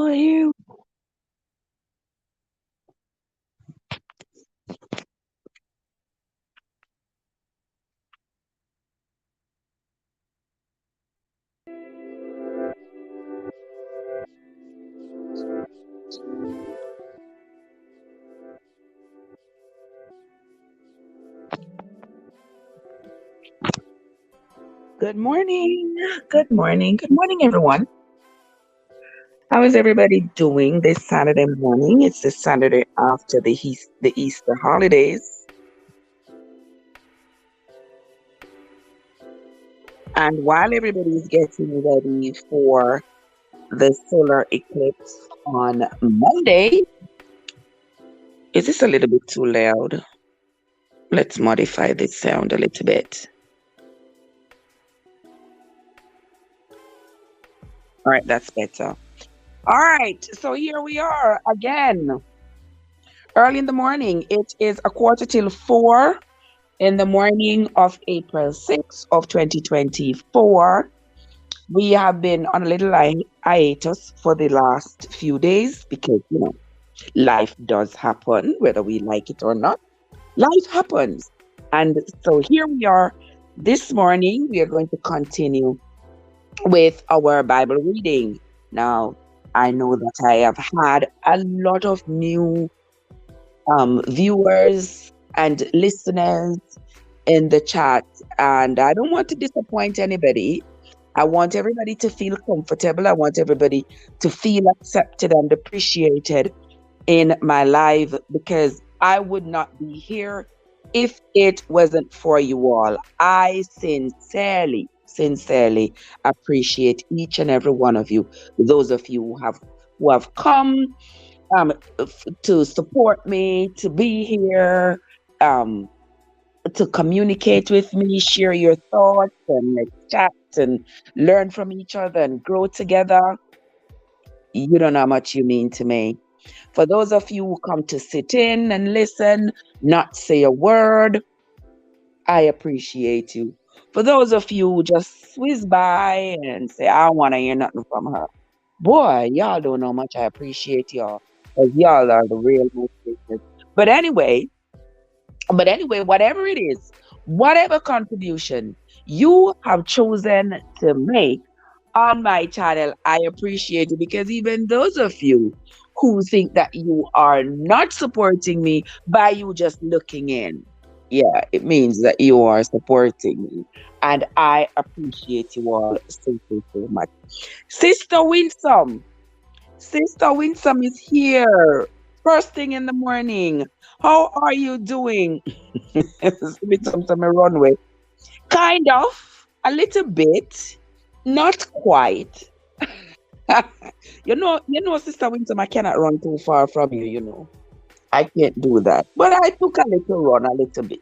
are you? Good morning. Good morning. Good morning, everyone. How is everybody doing this Saturday morning? It's the Saturday after the Easter holidays. And while everybody is getting ready for the solar eclipse on Monday, is this a little bit too loud? Let's modify this sound a little bit. All right, that's better. All right, so here we are again, early in the morning. It is a quarter till 4 in the morning of April 6th of 2024. We have been on a little hiatus for the last few days because, life does happen, whether we like it or not. Life happens. And so here we are this morning. We are going to continue with our Bible reading. Now, I know that I have had a lot of new viewers and listeners in the chat, and I don't want to disappoint anybody. I want everybody to feel comfortable. I want everybody to feel accepted and appreciated in my live, because I would not be here if it wasn't for you all. I sincerely appreciate each and every one of you. Those of you who have come to support me, to be here, um, to communicate with me, share your thoughts, and let's chat and learn from each other and grow together. You don't know how much you mean to me. For those of you who come to sit in and listen, not say a word, I appreciate you. For those of you who just whiz by and say, I don't want to hear nothing from her, boy, y'all don't know how much I appreciate y'all, because y'all are the real motivators. But anyway, whatever it is, whatever contribution you have chosen to make on my channel, I appreciate it, because even those of you who think that you are not supporting me by you just looking in, yeah, it means that you are supporting me. And I appreciate you all so much. Sister Winsome, Sister Winsome is here. First thing in the morning. How are you doing? Winsome to my runway. Kind of, a little bit, not quite. Sister Winsome, I cannot run too far from you. I can't do that. But I took a little run, a little bit.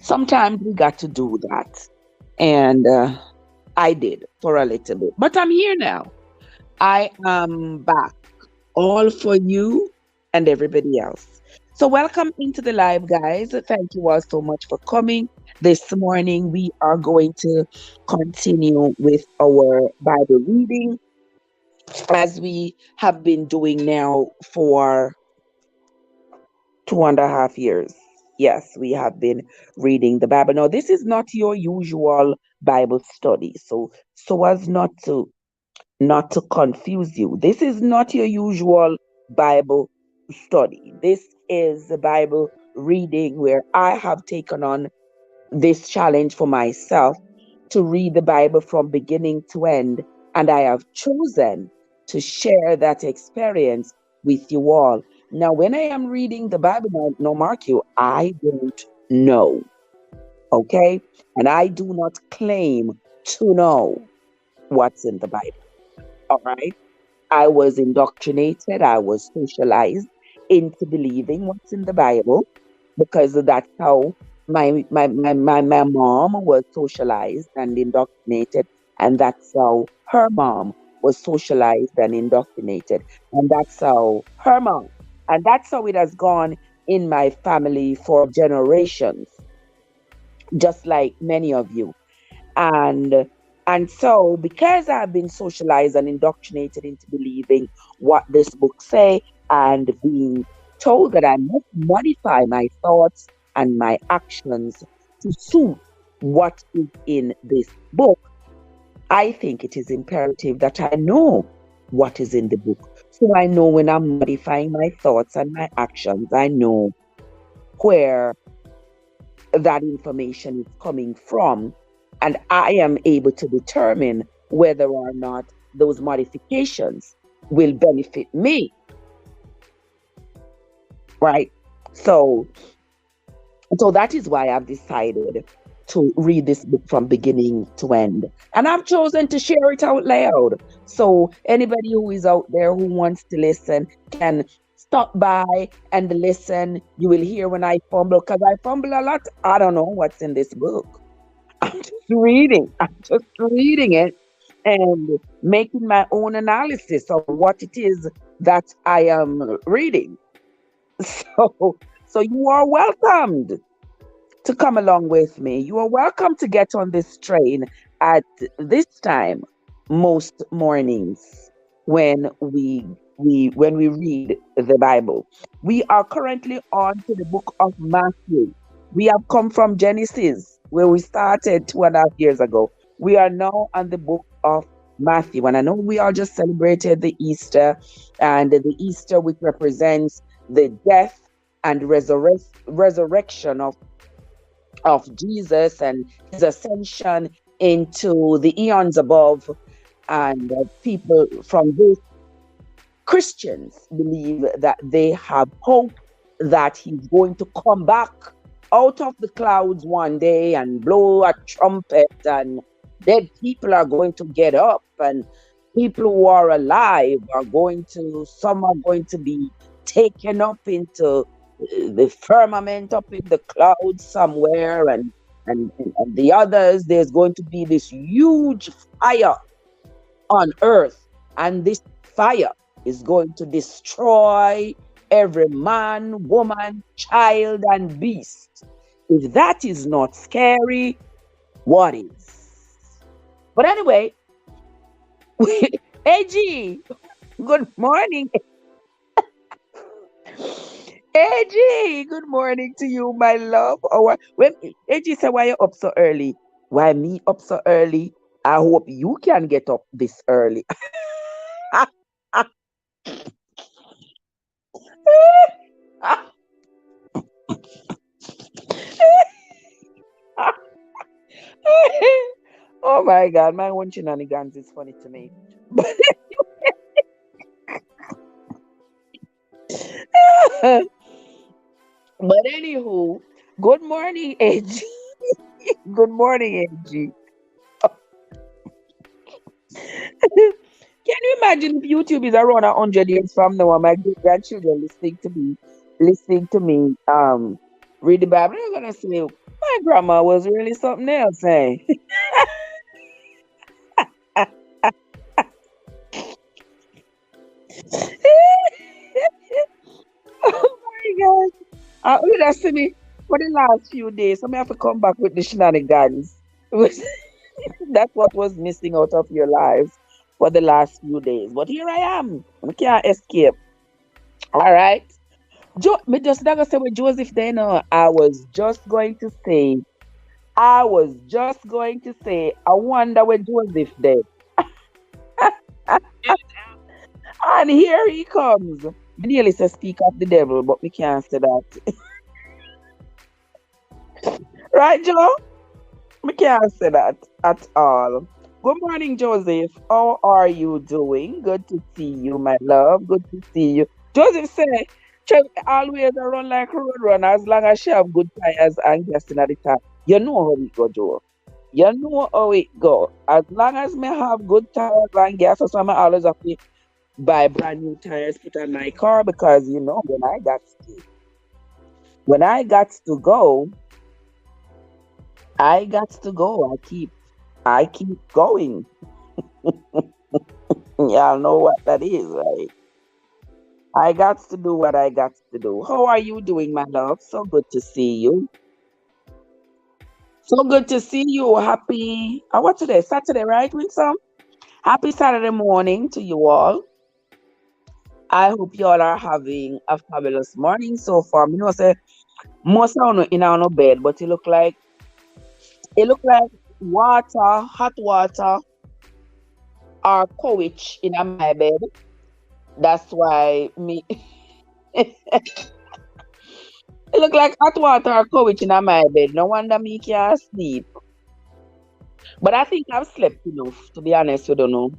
Sometimes we got to do that. And I did for a little bit. But I'm here now. I am back, all for you and everybody else. So, welcome into the live, guys. Thank you all so much for coming. This morning, we are going to continue with our Bible reading, as we have been doing now for 2.5 years. Yes, we have been reading the Bible. Now, this is not your usual Bible study. So as not to confuse you. This is not your usual Bible study. This is the Bible reading where I have taken on this challenge for myself to read the Bible from beginning to end. And I have chosen to share that experience with you all. Now, when I am reading the Bible, no, mark you, I don't know. Okay? And I do not claim to know what's in the Bible. All right? I was indoctrinated, I was socialized into believing what's in the Bible, because that's how my mom was socialized and indoctrinated, and that's how her mom was socialized and indoctrinated, and that's how her mom, and that's how it has gone in my family for generations, just like many of you. And And so, because I've been socialized and indoctrinated into believing what this book say and being told that I must modify my thoughts and my actions to suit what is in this book, I think it is imperative that I know what is in the book. So I know when I'm modifying my thoughts and my actions, I know where that information is coming from, and I am able to determine whether or not those modifications will benefit me, right? So, so that is why I've decided to read this book from beginning to end. And I've chosen to share it out loud. So anybody who is out there who wants to listen can stop by and listen. You will hear when I fumble, because I fumble a lot. I don't know what's in this book. I'm just reading. I'm just reading it and making my own analysis of what it is that I am reading. So, so you are welcomed to come along with me. You are welcome to get on this train at this time most mornings when we read the Bible. We are currently on to the book of Matthew. We have come from Genesis, where we started 2.5 years ago. We are now on the book of Matthew. And I know we all just celebrated the Easter, and the Easter which represents the death and resurrection of Jesus and his ascension into the eons above. And people from this, Christians, believe that they have hope that he's going to come back out of the clouds one day and blow a trumpet, and dead people are going to get up, and people who are alive are going to, some are going to be taken up into the firmament, up in the clouds somewhere, and the others, there's going to be this huge fire on earth, and this fire is going to destroy every man, woman, child, and beast. If that is not scary, what is? But anyway, AG, good morning. AG, good morning to you, my love. Oh, when AG said, why you up so early? Why me up so early? I hope you can get up this early. Oh my God, my own shenanigans is funny to me. But, but anywho, good morning, AG. Good morning, AG. Can you imagine if YouTube is around 100 years from now and my great grandchildren listening to me read the Bible? They're gonna say my grandma was really something else, eh? Oh my God. You just see me for the last few days. So I have to come back with the shenanigans. That's what was missing out of your lives for the last few days. But here I am. I can't escape. All right. Me just not gonna say with Joseph then. I was just going to say, I wonder where Joseph dead. And here he comes. Me nearly say speak of the devil, but we can't say that. Right, Joe? We can't say that at all. Good morning, Joseph. How are you doing? Good to see you, my love. Good to see you. Joseph say, always a run like a road runner as long as she have good tires and gas in at the time. You know how it go, Joe. You know how it go. As long as me have good tires and gas, so I'm always have to buy brand new tires put on my car, because you know when I got to go, I got to go. I keep going. Y'all know what that is, right? I got to do what I got to do. How are you doing, my love? So good to see you. So good to see you. Happy, what today? Saturday, right, Winsome? Happy Saturday morning to you all. I hope you all are having a fabulous morning so far. You know, say most of you in our bed, but it look like water, hot water, or courage in my bed. That's why me. It look like hot water or courage in my bed. No wonder me can't sleep. But I think I've slept enough, to be honest. You don't know.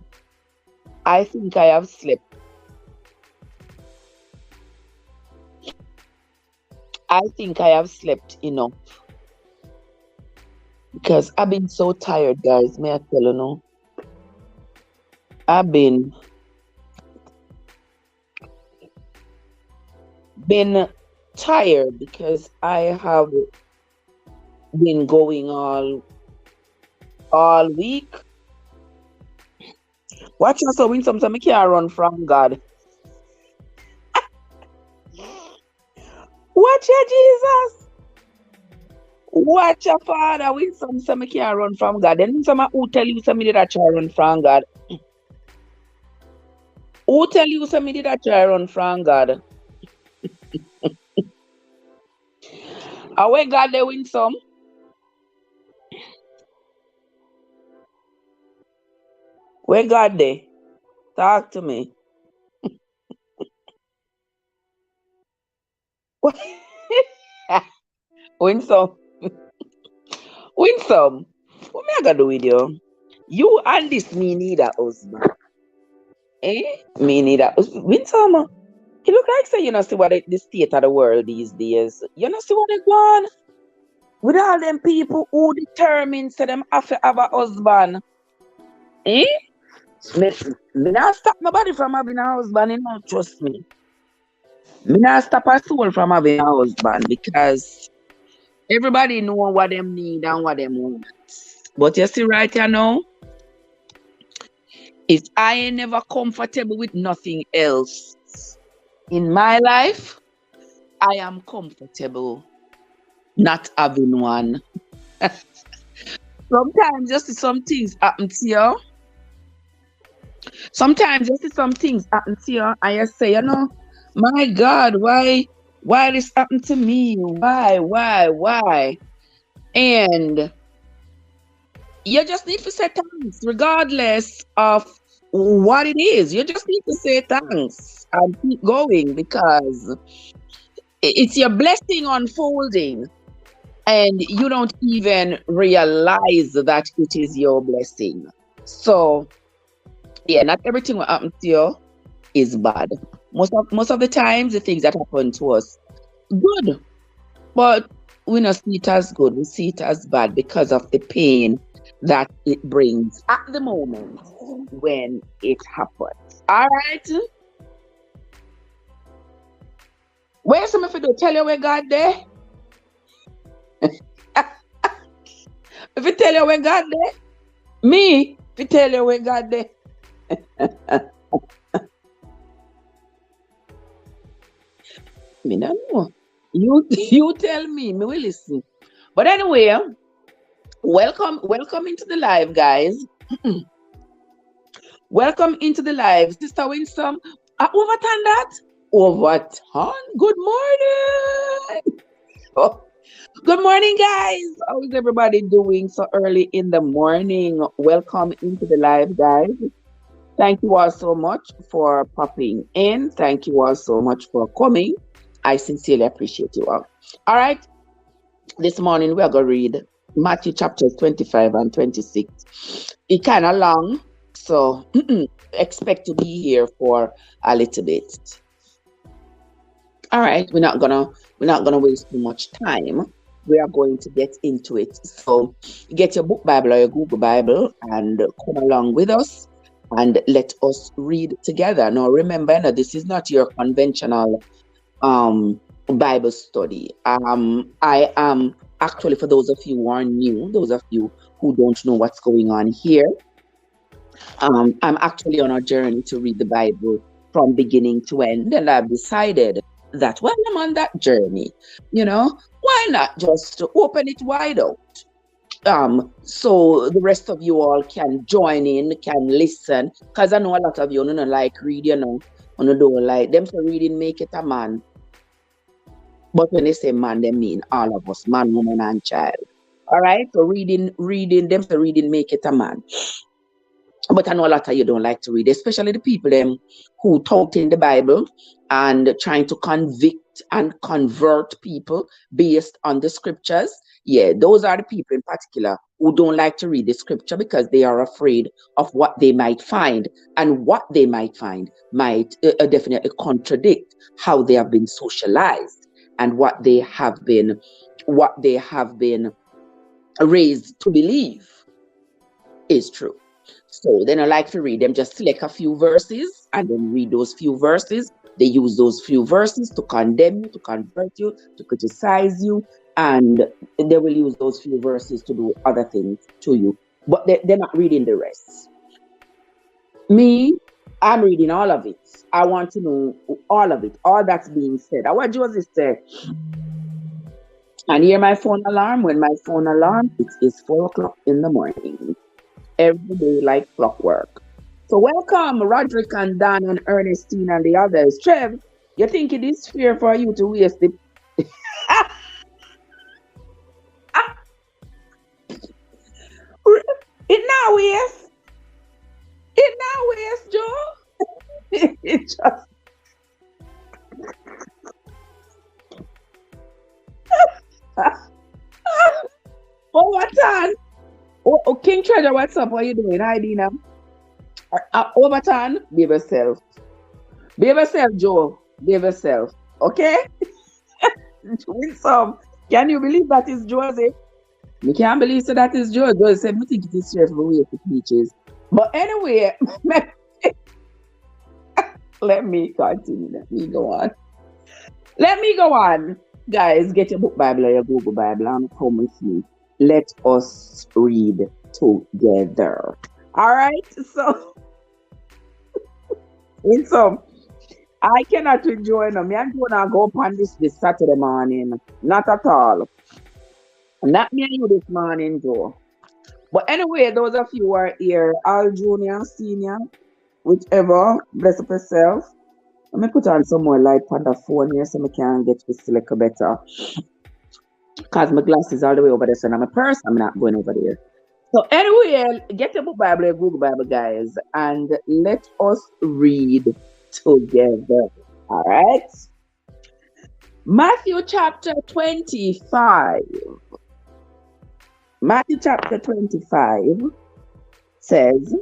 I think I have slept. I think I have slept enough because I've been so tired, guys. May I tell you no? I've been tired because I have been going all week. Watch us so win sometimes I can't run from God. Watch your Jesus. Watch your father win some I can't run from God. Then some who tell you some did that try run from God. Who tell you some did that try run from God? Where God they win some? Where God they? Talk to me. Win some. Win some. What me I gotta do with you? You and this me need a husband. Eh? Me need a win some. You look like say you know see what the state of the world these days. You know see what they want with all them people who determine say them have to have a husband. Eh? Me, me not stop nobody from having a husband, you know, trust me. Me not stop a soul from having a husband because everybody know what them need and what them want. But you see right here now, if I ain't never comfortable with nothing else in my life, I am comfortable not having one. Sometimes just some things happen to you. Sometimes just some things happen to you and you say, you know, my God, why this happened to me? Why? And you just need to say thanks, regardless of what it is. You just need to say thanks and keep going because it's your blessing unfolding, and you don't even realize that it is your blessing. So, yeah, not everything that happens to you is bad. Most of the times, the things that happen to us, good, but we don't see it as good. We see it as bad because of the pain that it brings at the moment when it happens. All right. Where some if you do tell you where God there? If you tell you where God there, me, if you tell you where God there. Me don't know. You tell me will listen. But anyway, welcome into the live, guys. Welcome into the live, Sister Winsome. Overturn that. Overturn. Good morning. Oh, good morning, guys. How is everybody doing so early in the morning? Welcome into the live, guys. Thank you all so much for popping in. Thank you all so much for coming. I sincerely appreciate you all. All right. This morning we are going to read Matthew chapters 25 and 26. It's kind of long, so expect to be here for a little bit. All right, we're not gonna waste too much time. We are going to get into it. So get your book Bible or your Google Bible and come along with us and let us read together. Now remember, no, this is not your conventional Bible study. I am actually, for those of you who are new, those of you who don't know what's going on here, I'm actually on a journey to read the Bible from beginning to end, and I've decided that while I'm on that journey, why not just open it wide out? So the rest of you all can join in, can listen. Because I know a lot of you don't like read, don't like them for reading make it a man. But when they say man, they mean all of us, man, woman, and child. All right. So reading them for reading make it a man. But I know a lot of you don't like to read, especially the people them who taught in the Bible and trying to convict and convert people based on the scriptures. Yeah, those are the people in particular who don't like to read the scripture because they are afraid of what they might find, and what they might find might definitely contradict how they have been socialized and what they have been raised to believe is true. So they don't like to read them, just select a few verses and then read those few verses. They use those few verses to condemn you, to convert you, to criticize you, and they will use those few verses to do other things to you. But they're not reading the rest. Me, I'm reading all of it. I want to know all of it, all that's being said. What Joseph said. And hear my phone alarm. When my phone alarm, it is 4 o'clock in the morning. Every day like clockwork. So welcome, Roderick and Dan and Ernestine and the others. Trev, you think it is fair for you to waste the... It now waste. It now waste, Joe. It just... Oh, what's on? Oh, King Treasure, what's up? What are you doing? Hi, Dina. Overton, behave yourself. Behave yourself, Joe. Behave yourself. Okay? Doing some. Can you believe that is Joseph? You can't believe so that is Joe. Joseph said, I think it is straight for way to peaches. But anyway, let me continue. Let me go on. Guys, get your book Bible or your Google Bible and come with me. Let us read together. All right. So, in some, I cannot join them. I'm going to go upon this Saturday morning. Not at all. Not me and you this morning, Joe. But anyway, those of you who are here, all junior, senior, whichever, bless up yourself. Let me put on some more light on the phone here so I can get this a little better. Because my glasses all the way over there, so I'm a purse, I'm not going over there. So anyway, get your book Bible, your Google Bible, guys, and let us read together. All right? Matthew chapter 25. Matthew chapter 25 says,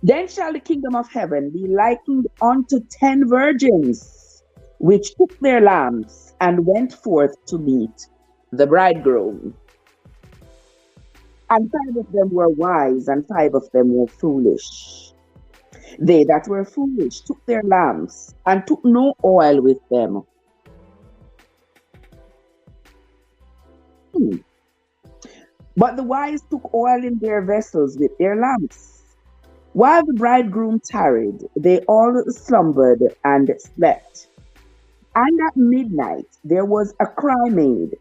Then shall the kingdom of heaven be likened unto 10 virgins, which took their lamps and went forth to meet the bridegroom. And 5 of them were wise, and 5 of them were foolish. They that were foolish took their lamps, and took no oil with them. But the wise took oil in their vessels with their lamps. While the bridegroom tarried, they all slumbered and slept. And at midnight there was a cry made,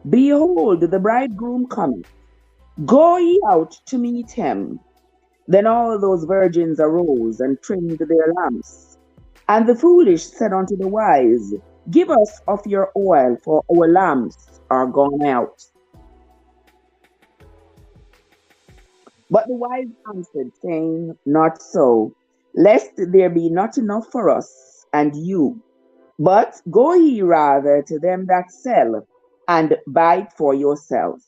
Behold, the bridegroom cometh. Go ye out to meet him. Then all those virgins arose and trimmed their lamps. And the foolish said unto the wise, Give us of your oil, for our lamps are gone out. But the wise answered, saying, Not so, lest there be not enough for us and you. But go ye rather to them that sell, and buy it for yourselves.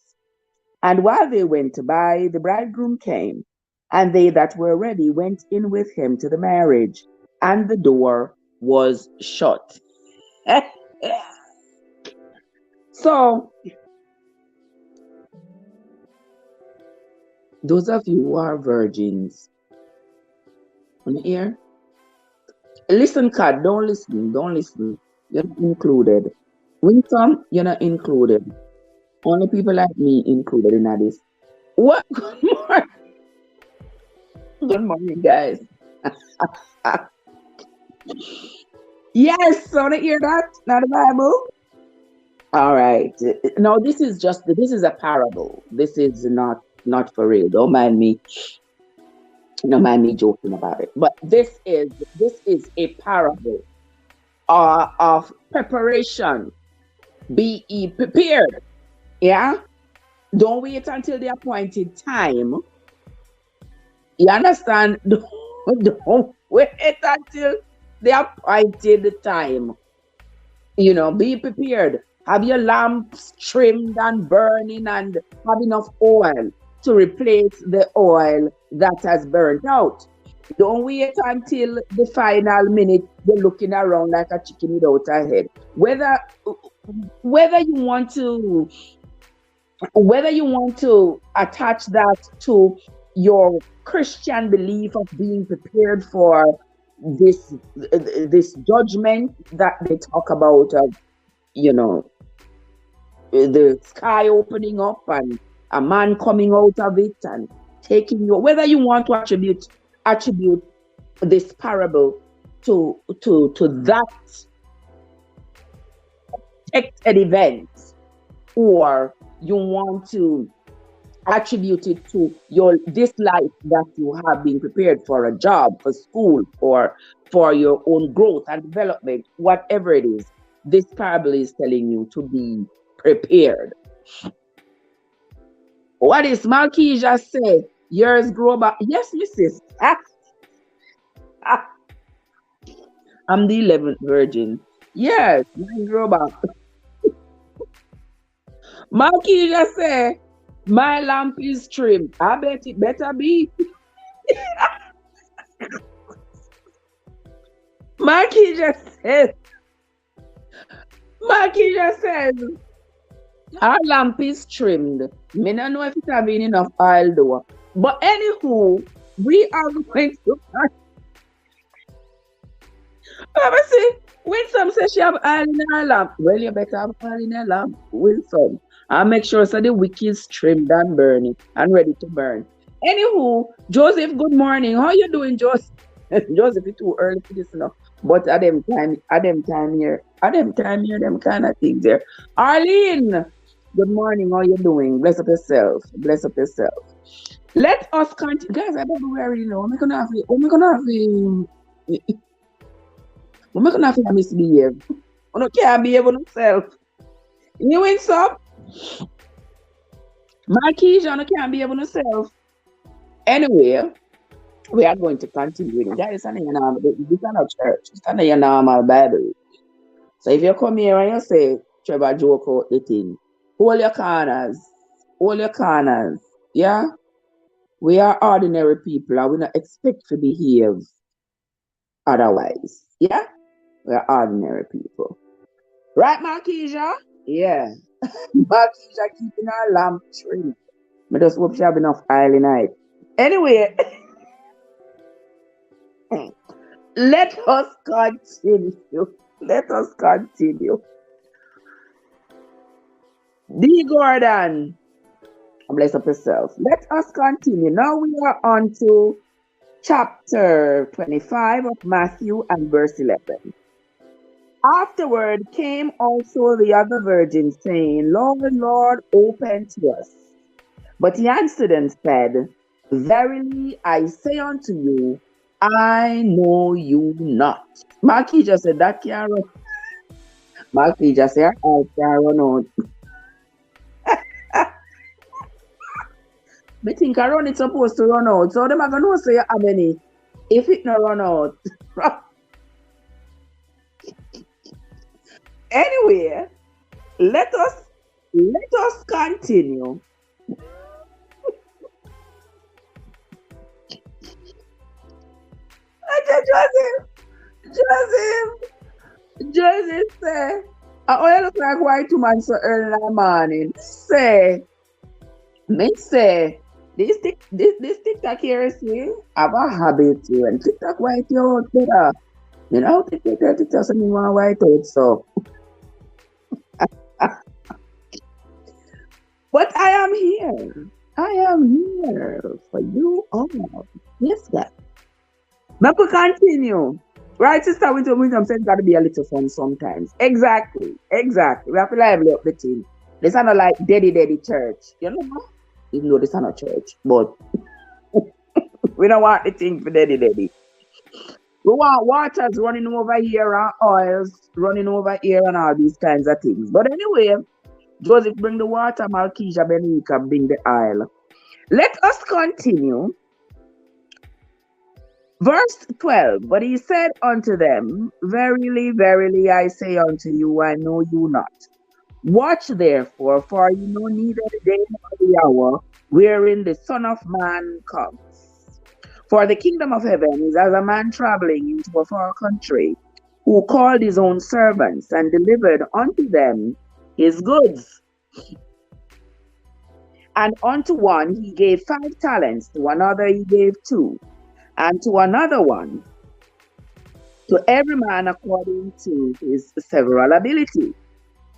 And while they went to buy, the bridegroom came, and they that were ready went in with him to the marriage, and the door was shut. So, those of you who are virgins, on here, listen, Kat, don't listen. You're not included. Winston, you're not included. Only people like me included in this. What? Good morning. Good morning, guys. Yes, want to hear that? Not the Bible? All right. No, this is a parable. This is not for real. Don't mind me joking about it. But this is a parable of preparation. Be ye prepared. Yeah. Don't wait until the appointed time. You understand? Don't wait until the appointed time. Be prepared. Have your lamps trimmed and burning and have enough oil to replace the oil that has burnt out. Don't wait until the final minute you're looking around like a chicken without a head. Whether you want to attach that to your Christian belief of being prepared for this this judgment that they talk about, you know the sky opening up and a man coming out of it and taking you, whether you want to attribute this parable to that expected event, or you want to attribute it to your this life that you have been prepared for a job, for school, for your own growth and development, whatever it is. This parable is telling you to be prepared. What is Malkesia say? Yours grow back. Yes, Mrs. I'm the 11th virgin. Yes, mine grow back. Malkesia say, my lamp is trimmed. I bet it better be. Malkesia says, Malkesia says, our lamp is trimmed. Me not know if it have been enough oil though. But anywho, we are going to Mama see, when some say she have oil in her lamp, well, you better have oil in her lamp. Will some. And make sure so the wick is trimmed and burning and ready to burn. Anywho, Joseph, good morning. How you doing, Joseph? Joseph, it's too early for this now. But at them time here, them kind of things there. Arlene, good morning. How you doing? Bless up yourself. Bless up yourself. Let us continue. Guys, I don't know where you know. We're gonna have to misbehave. We don't care behave on himself. You win some? Marquisha, you can't behave on yourself. Anyway, we are going to continue with it. That is not your normal, this is not a church. It's not your normal Bible. So if you come here and you say, Trevor joke out the thing, hold your corners. Hold your corners. Yeah? We are ordinary people and we don't expect to behave otherwise. Yeah? We are ordinary people. Right, Marquisha? Yeah. Marquisha keeping her lamp trimmed. I just hope she have enough oil in it. Anyway, let us continue. Let us continue. D. Gordon, bless up yourself. Let us continue. Now we are on to chapter 25 of Matthew and verse 11. Afterward came also the other virgins, saying, Lord, Lord, open to us. But he answered and said, Verily I say unto you, I know you not. Marquis just said that can't run. Marquis just said, I can't run out. Me think I run it's supposed to run out. So them are gonna say how many if it not run out. Anyway, let us continue. I said, Joseph say, I look like white woman so early in the morning. Me say, this TikTok here, see, I have a habit to and TikTok white you out better. You know, TikTok doesn't mean want white out, so. But I am here. I am here for you all. Yes, guys. But we continue. Right, Sister Winter said got to be a little fun sometimes. Exactly. Exactly. We have to lively up the thing. This are not like daddy church. You know? Even though this are not church. But we don't want the thing for daddy. We want waters running over here and oils running over here and all these kinds of things. But anyway, Joseph bring the water, Malkeisha Benica bring the oil. Let us continue. Verse 12, but he said unto them, verily, verily, I say unto you, I know you not. Watch therefore, for you know neither the day nor the hour wherein the Son of Man comes. For the kingdom of heaven is as a man traveling into a far country, who called his own servants and delivered unto them his goods. And unto one he gave 5 talents, to another he gave 2, and to another one, to every man according to his several ability.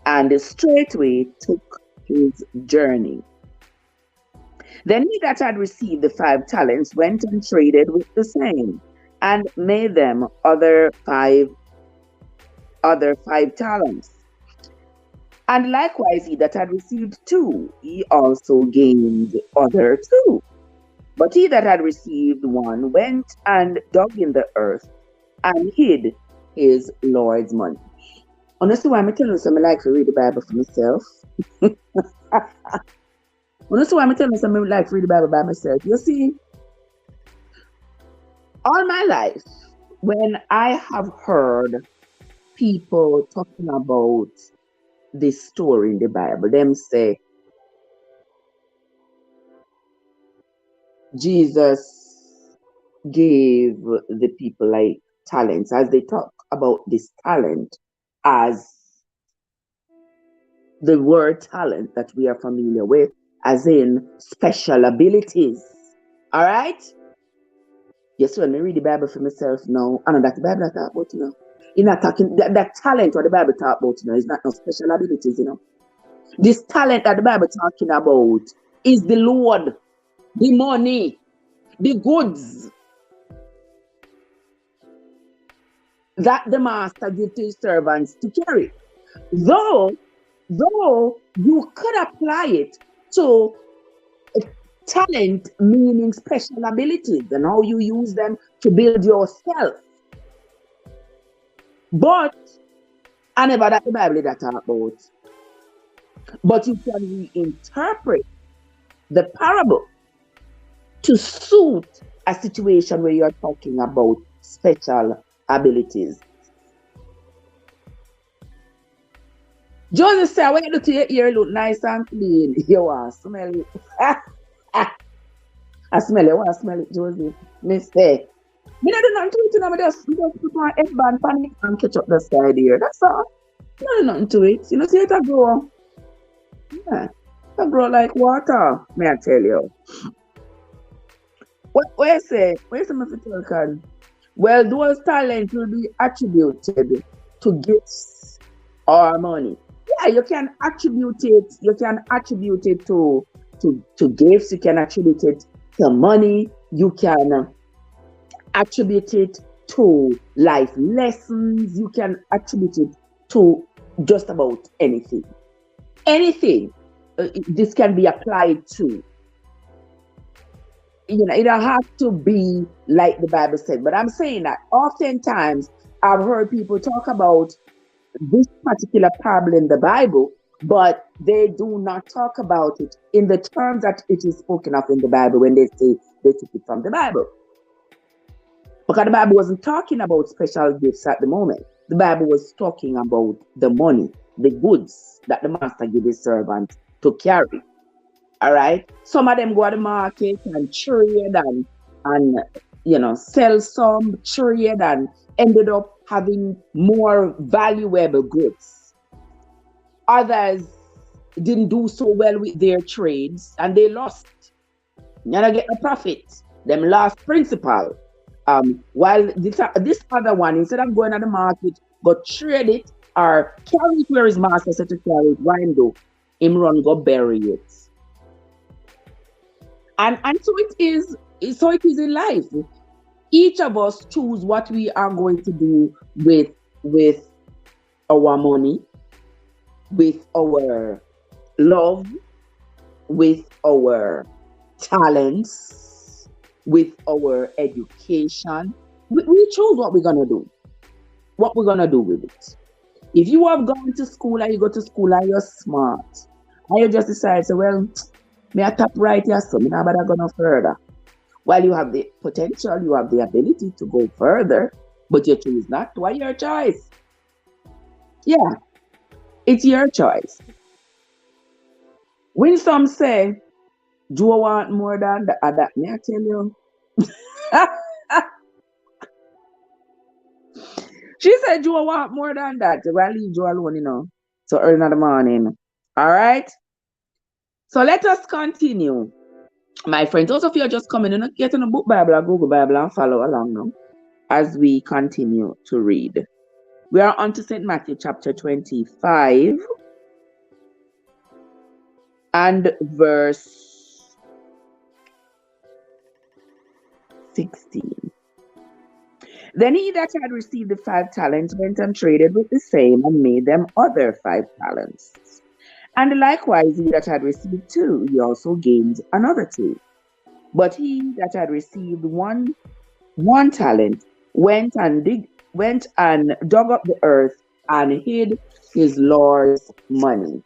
And straightway took his journey. Then he that had received the 5 talents went and traded with the same, and made them other five talents. And likewise he that had received 2, he also gained other 2. But he that had received 1 went and dug in the earth and hid his Lord's money. Honestly, why I'm telling you something, I like to read the Bible for myself. Honestly, why I'm telling you something, I like to read the Bible by myself. You see, all my life, when I have heard people talking about this story in the Bible, them say, Jesus gave the people like talents, as they talk about this talent as the word talent that we are familiar with, as in special abilities. All right? Yes, when I read the Bible for myself now, I know that the Bible that talk about, you know. You're not talking that talent what the Bible talk about, you know, is not no special abilities, you know. This talent that the Bible talking about is the Lord, the money, the goods that the master gives to his servants to carry. Though you could apply it to talent, meaning special abilities, and how you use them to build yourself. But I never that the Bible that talk about. But you can reinterpret the parable to suit a situation where you're talking about special abilities. Joseph said, when you look to your ear, look nice and clean. You want to smell it. I smell it. I want to smell it, Joseph. Me say, me not do nothing to it, you know, I just put my headband panic and catch up the side here. That's all. Not do nothing to it. You know, see it a grow. Yeah. It grow like water, may I tell you. What I say? Where's the methodical? Well, those talents will be attributed to gifts or money. Yeah, you can attribute it. You can attribute it to gifts. You can attribute it to money. You can attribute it to life lessons. You can attribute it to just about anything. Anything. This can be applied to. You know, it don't have to be like the Bible said. But I'm saying that oftentimes I've heard people talk about this particular parable in the Bible, but they do not talk about it in the terms that it is spoken of in the Bible when they say they took it from the Bible. Because the Bible wasn't talking about special gifts at the moment. The Bible was talking about the money, the goods that the master gave his servant to carry. All right. Some of them go to the market and trade and you know, sell some, trade, and ended up having more valuable goods. Others didn't do so well with their trades and they lost. You know, get a profit. Them lost principal. While this other one, instead of going to the market, go trade it or carry it where his master said to carry it, window, him run go bury it. And so it is in life. Each of us choose what we are going to do with our money, with our love, with our talents, with our education. We choose what we're gonna do. What we're gonna do with it. If you have gone to school and you go to school and you're smart, and you just decide, so well, may I tap right here, so me now better go no further. While you have the potential, you have the ability to go further, but you choose not to. Why your choice? Yeah, it's your choice. When some say, do I want more than that? May I tell you? She said, do I want more than that? Well, leave Joe alone, So early in the morning. All right. So let us continue. My friends, those of you are just coming in, get in a book Bible or Google Bible and follow along now as we continue to read. We are on to St. Matthew chapter 25 and verse 16. Then he that had received the 5 talents went and traded with the same and made them other 5 talents. And likewise he that had received 2, he also gained another 2. But he that had received one talent went and dug up the earth and hid his Lord's money.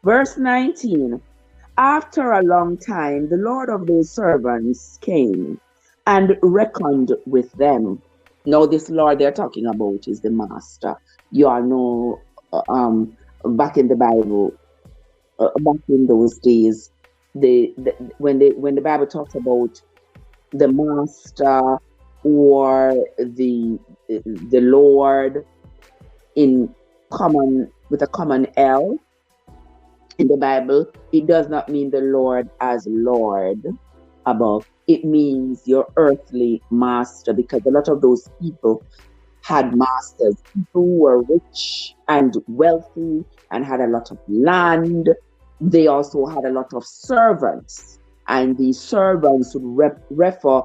Verse 19. After a long time, the Lord of those servants came and reckoned with them. Now, this Lord they're talking about is the master. You all know, back in the Bible, back in those days, when the Bible talks about the master or the Lord in common with a common L in the Bible, it does not mean the Lord as Lord above. It means your earthly master, because a lot of those people had masters, people who were rich and wealthy and had a lot of land. They also had a lot of servants, and these servants would refer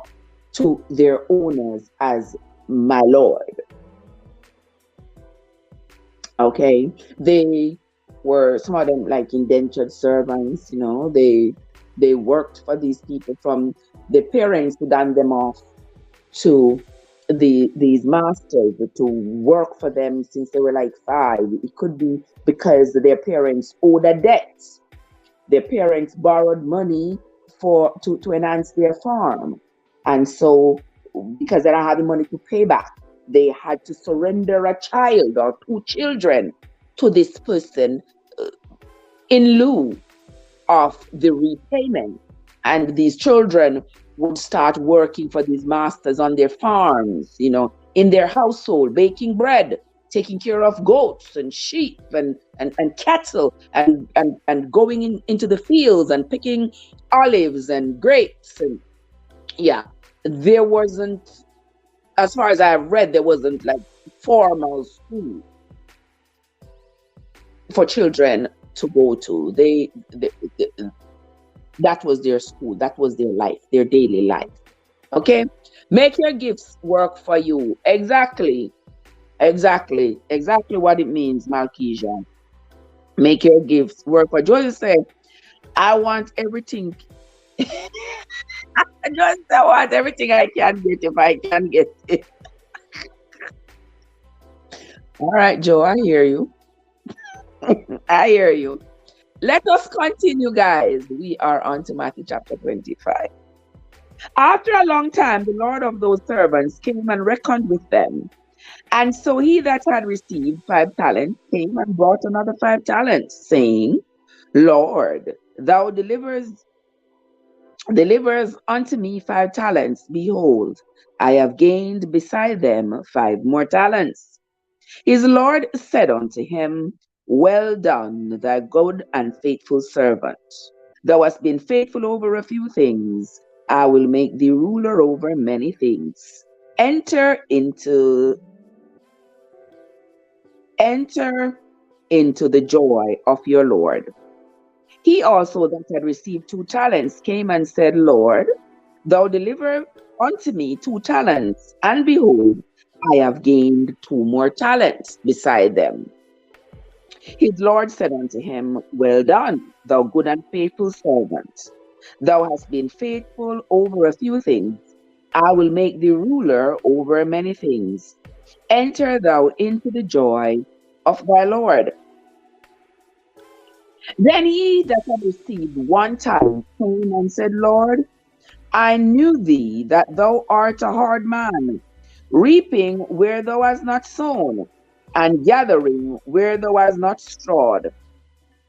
to their owners as my Lord. Okay, they were, some of them like indentured servants. They worked for these people, from the parents who done them off to these masters to work for them since they were like 5. It could be because their parents owed a debt. Their parents borrowed money to enhance their farm, and so because they don't have the money to pay back, they had to surrender a child or 2 children to this person in lieu of the repayment. And these children would start working for these masters on their farms, in their household, baking bread, taking care of goats and sheep and cattle, and going into the fields and picking olives and grapes. And yeah, there wasn't, as far as I've read, there wasn't like formal school for children to go to. That was their school. That was their life, their daily life. Okay? Make your gifts work for you. Exactly what it means, Malkesia. Make your gifts work for you. Just say, I want everything. I want everything I can get if I can get it. All right, Joe, I hear you. I hear you. Let us continue, guys. We are on to Matthew chapter 25. After a long time, the Lord of those servants came and reckoned with them. And so he that had received 5 talents came and brought another 5 talents, saying, Lord, thou delivers unto me 5 talents. Behold, I have gained beside them 5 more talents. His Lord said unto him, Well done, thy good and faithful servant. Thou hast been faithful over a few things. I will make thee ruler over many things. Enter into the joy of your Lord. He also that had received 2 talents came and said, Lord, thou deliver unto me 2 talents, and behold, I have gained 2 more talents beside them. His Lord said unto him, Well done, thou good and faithful servant. Thou hast been faithful over a few things. I will make thee ruler over many things. Enter thou into the joy of thy Lord. Then he that had received 1 talent came and said, Lord, I knew thee that thou art a hard man, reaping where thou hast not sown, and gathering where thou hast not strawed.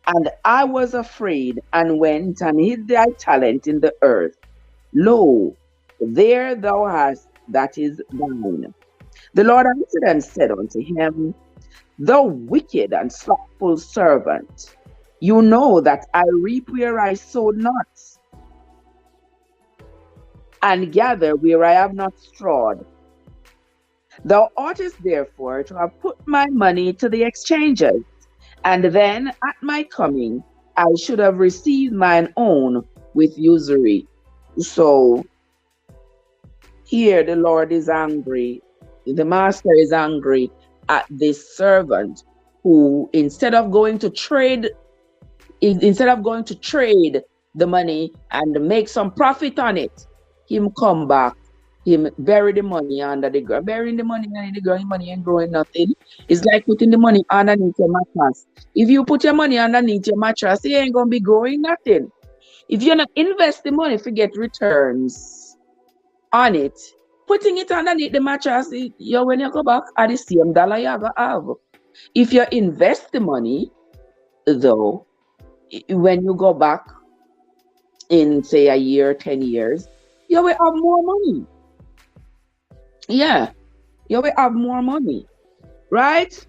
And I was afraid, and went and hid thy talent in the earth. Lo, there thou hast that is thine. The Lord answered and said unto him, Thou wicked and slothful servant, you know that I reap where I sowed not, and gather where I have not strawed. Thou oughtest therefore to have put my money to the exchangers, and then at my coming I should have received mine own with usury. So here the Lord is angry, the master is angry at this servant who, instead of going to trade the money and make some profit on it, him come back, him bury the money under the ground. Burying the money under the ground, money ain't growing nothing. It's like putting the money underneath your mattress. If you put your money underneath your mattress, it ain't gonna be growing nothing. If you're not invest the money to get returns on it, putting it underneath the mattress, when you go back at the same dollar you have. If you invest the money, though, when you go back in, say, a year, 10 years, you will have more money. Yeah, you will have more money, right?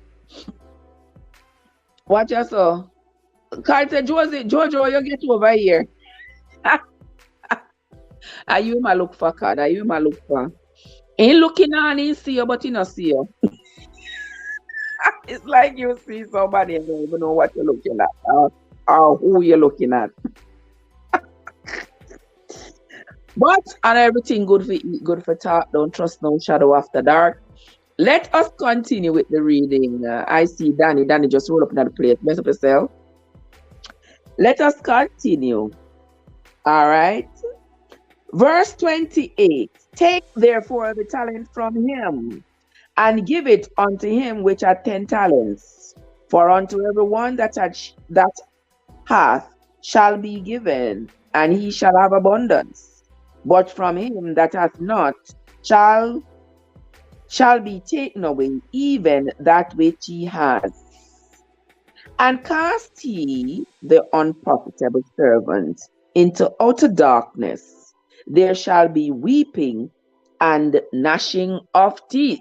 Watch us. Carl said, Jojo, you get over here. Are you my look for card? Are you my look for? Ain't looking on, he see you, but he not see you. It's like you see somebody and don't even know what you're looking at or who you're looking at. But on everything good for eat, good for talk, don't trust no shadow after dark. Let us continue with the reading. I see Danny. Danny just roll up in the plate. Mess up yourself. Let us continue. All right. Verse 28. Take therefore the talent from him, and give it unto him which had 10 talents. For unto everyone that hath shall be given, and he shall have abundance. But from him that hath not shall be taken away even that which he has. And cast ye the unprofitable servant into outer darkness. There shall be weeping and gnashing of teeth.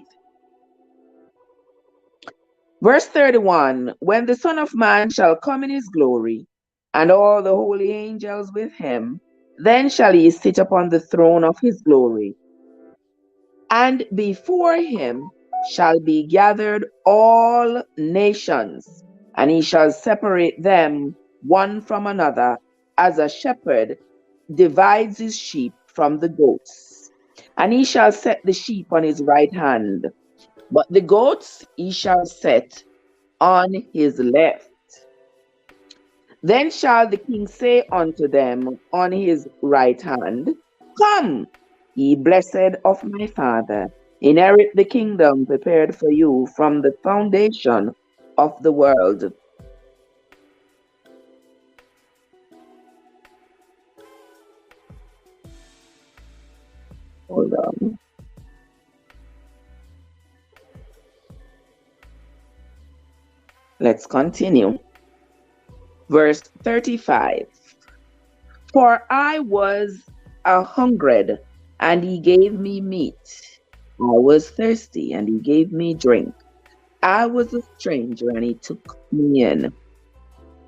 Verse 31, when the Son of Man shall come in his glory, and all the holy angels with him, then shall he sit upon the throne of his glory. And before him shall be gathered all nations, and he shall separate them one from another, as a shepherd divides his sheep from the goats. And he shall set the sheep on his right hand, but the goats he shall set on his left. Then shall the king say unto them on his right hand, Come, ye blessed of my Father, inherit the kingdom prepared for you from the foundation of the world. Hold on. Let's continue. Verse 35. For I was hungred, and he gave me meat. I was thirsty, and he gave me drink. I was a stranger, and he took me in.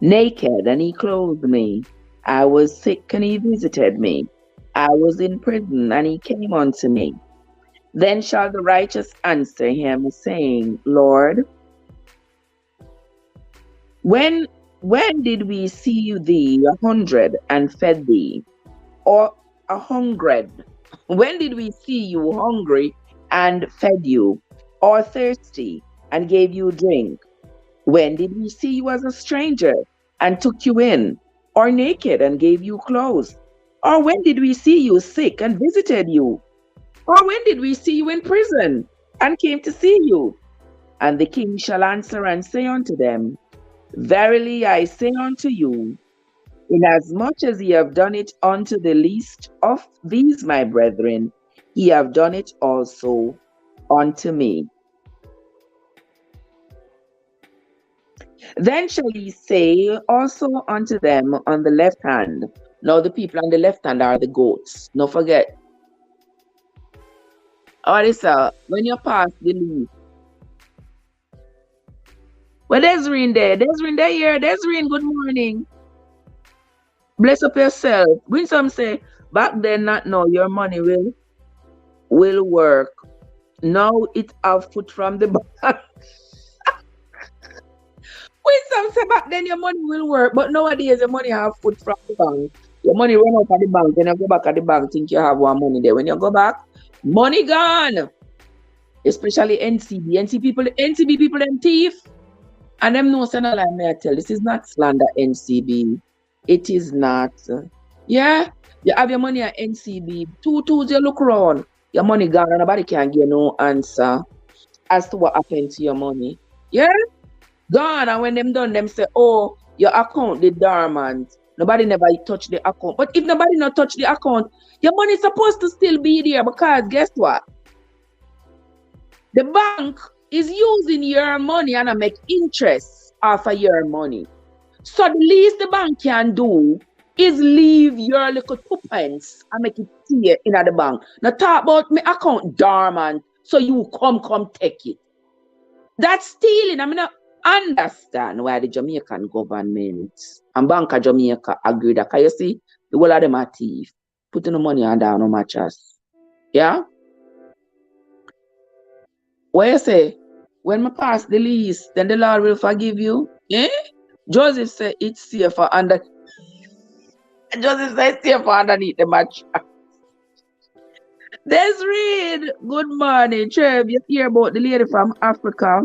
Naked, and he clothed me. I was sick, and he visited me. I was in prison, and he came unto me. Then shall the righteous answer him, saying, Lord, when When did we see thee 100 and fed thee, or 100? When did we see you hungry and fed you, or thirsty and gave you drink? When did we see you as a stranger and took you in, or naked and gave you clothes? Or when did we see you sick and visited you? Or when did we see you in prison and came to see you? And the king shall answer and say unto them, Verily I say unto you, inasmuch as ye have done it unto the least of these my brethren, ye have done it also unto me. Then shall ye say also unto them on the left hand. Now the people on the left hand are the goats. Don't forget. Alright, when you pass the leaf. Well, Desireen there. Desireen there here. Desireen, good morning. Bless up yourself. When some say, back then not now, your money will work. Now it have foot from the bank. When some say back then your money will work, but nowadays your money have foot from the bank. Your money run out at the bank, then you go back at the bank, think you have one money there. When you go back, money gone. Especially NCB. NCB people, them thief. And them know say no lie, may I tell. This is not slander NCB. It is not. Yeah? You have your money at NCB. 2 twos you look around. Your money gone and nobody can give no answer as to what happened to your money. Yeah? Gone. And when them done, them say, oh, your account the dormant. Nobody never touch the account. But if nobody not touch the account, your money is supposed to still be there because guess what? The bank is using your money and I make interest off of your money. So the least the bank can do is leave your little 2 pence and make it here in the bank. Now talk about my account dormant, so you come take it. That's stealing. I mean, I understand why the Jamaican government and Bank of Jamaica agree that, can you see, the whole of them are thief, putting the money on down on mattress. Yeah? What you say? When I pass the lease, then the Lord will forgive you. Eh? Joseph said it's safer under. Joseph said it's safer underneath the mattress. Desireen, good morning. Trev, you hear about the lady from Africa?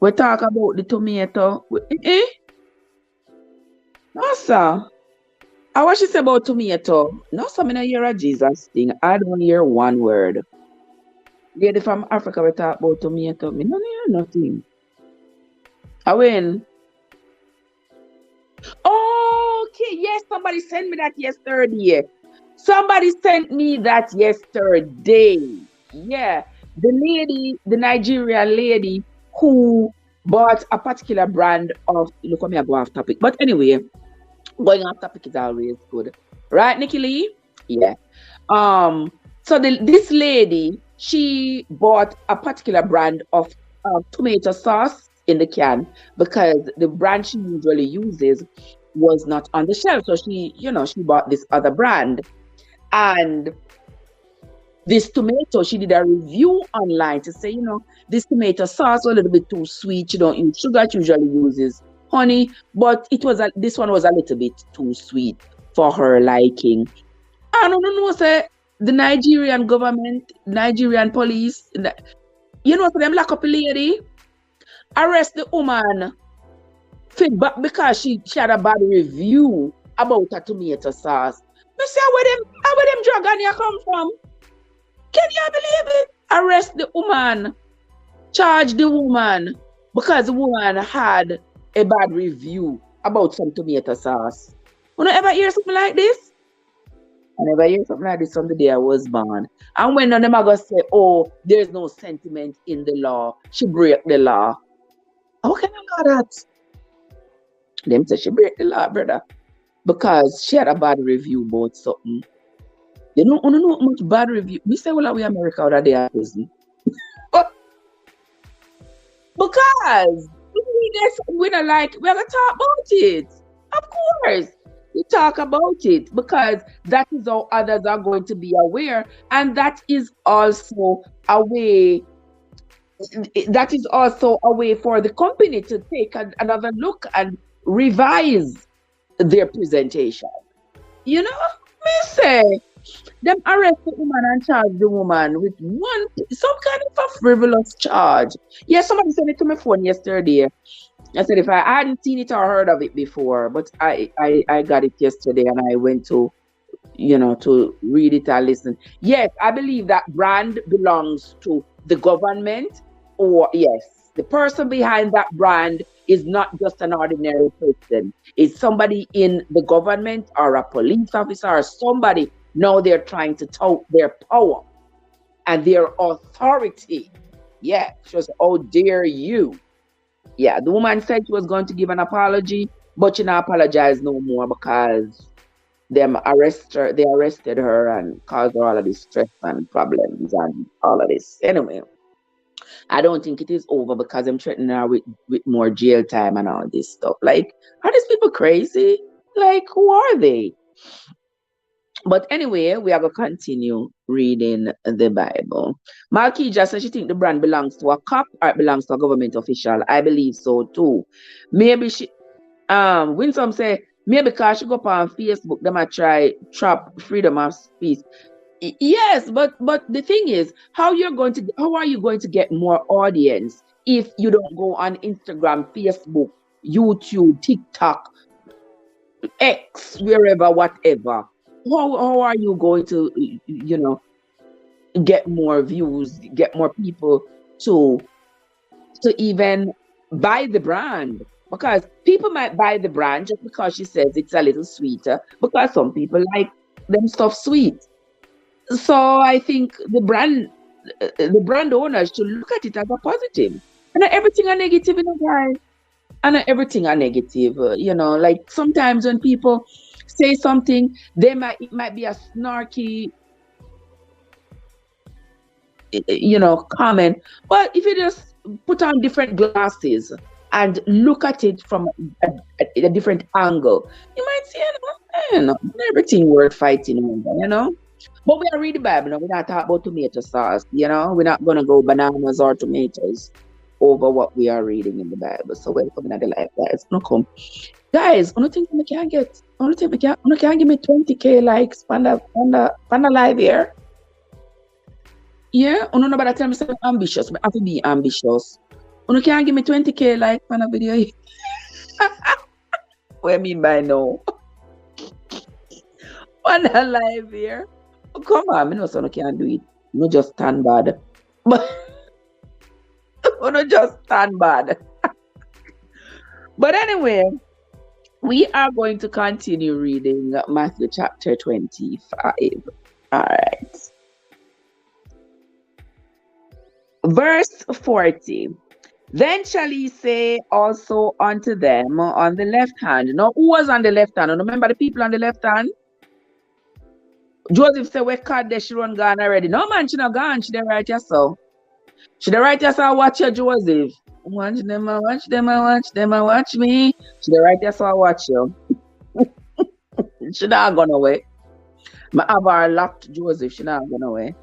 We talk about the tomato. No, sir. I what she say about tomato? No, sir, I don't hear a Jesus thing. I don't hear one word. Lady from Africa, we talk about tomato. I don't hear nothing. I win. Okay, yes, somebody sent me that yesterday. Somebody sent me that yesterday. Yeah, the Nigerian lady who bought a particular brand of, look at me, I go off topic. But anyway, going off topic is always good. Right, Nikki Lee? Yeah. So this lady, she bought a particular brand of tomato sauce in the can because the brand she usually uses was not on the shelf. So she bought this other brand. And this tomato, she did a review online to say, this tomato sauce was a little bit too sweet. She don't use sugar, she usually uses honey, but this one was a little bit too sweet for her liking. I don't know, say the Nigerian government, Nigerian police, so them lock up a lady, arrest the woman feedback because she had a bad review about a tomato sauce. I say, where them drug on you come from? Can you believe it? Arrest the woman, charge the woman because the woman had a bad review about some tomato sauce. You don't ever hear something like this? I never hear something like this from the day I was born. And when none of them are going to say, oh, there's no sentiment in the law, she break the law. How can I know that? Them say she break the law, brother. Because she had a bad review about something. You don't know much bad review. We say, well, we America or they are prison. Because we don't like, we're going to talk about it. Of course. We talk about it because that is how others are going to be aware. And that is also a way that is also a way for the company to take another look and revise their presentation. You know, me say, them arrest the woman and charge the woman with some kind of a frivolous charge. Yeah, somebody sent it to my phone yesterday. I said if I hadn't seen it or heard of it before, but I got it yesterday and I went to to read it and listen. Yes, I believe that brand belongs to the government, or yes, the person behind that brand is not just an ordinary person. It's somebody in the government or a police officer or somebody. Now they're trying to tout their power and their authority. Yeah, she was, oh, dare you. Yeah, the woman said she was going to give an apology, but she not apologize no more because they arrested her and caused her all of this stress and problems and all of this. Anyway, I don't think it is over because I'm threatening her with more jail time and all this stuff. Like, are these people crazy? Like, who are they? But anyway, we are going to continue reading the Bible. Malkija says she think the brand belongs to a cop or it belongs to a government official. I believe so too. Maybe she Winsome say maybe because she go up on Facebook, they might try trap freedom of speech. Yes, but the thing is, how are you going to get more audience if you don't go on Instagram, Facebook, YouTube, TikTok, X, wherever, whatever? How are you going to get more views, get more people to even buy the brand? Because people might buy the brand just because she says it's a little sweeter, because some people like them stuff sweet. So I think the brand owners should look at it as a positive. And not everything a negative, guys. And not everything a negative. Like sometimes when people say something, it might be a snarky comment. But if you just put on different glasses and look at it from a different angle, you might see, not everything worth fighting over, But we are reading the Bible now. We're not talking about tomato sauce, We're not going to go bananas or tomatoes over what we are reading in the Bible. So welcome to the life, guys. No come. Guys, I don't think we can get, I don't think we can give me 20K likes on the live here. Yeah, I don't know about that time I'm ambitious, but I have to be ambitious. You can't give me 20K like on a video. What I mean by no? On a live here. Oh, come on, I know someone can't do it. No just stand bad. But no just stand bad. But anyway, we are going to continue reading Matthew chapter 25. All right. Verse 40. Then shall he say also unto them on the left hand. Now, who was on the left hand? Remember the people on the left hand? Joseph said, "We caught the she run gone already." No, man, she not gone. She the right yourself. She the right yourself. Watch you, Joseph. Watch them, watch them, watch them, watch me. She the right yourself. Watch you. She not gone away. My have her locked, Joseph. She not gone away.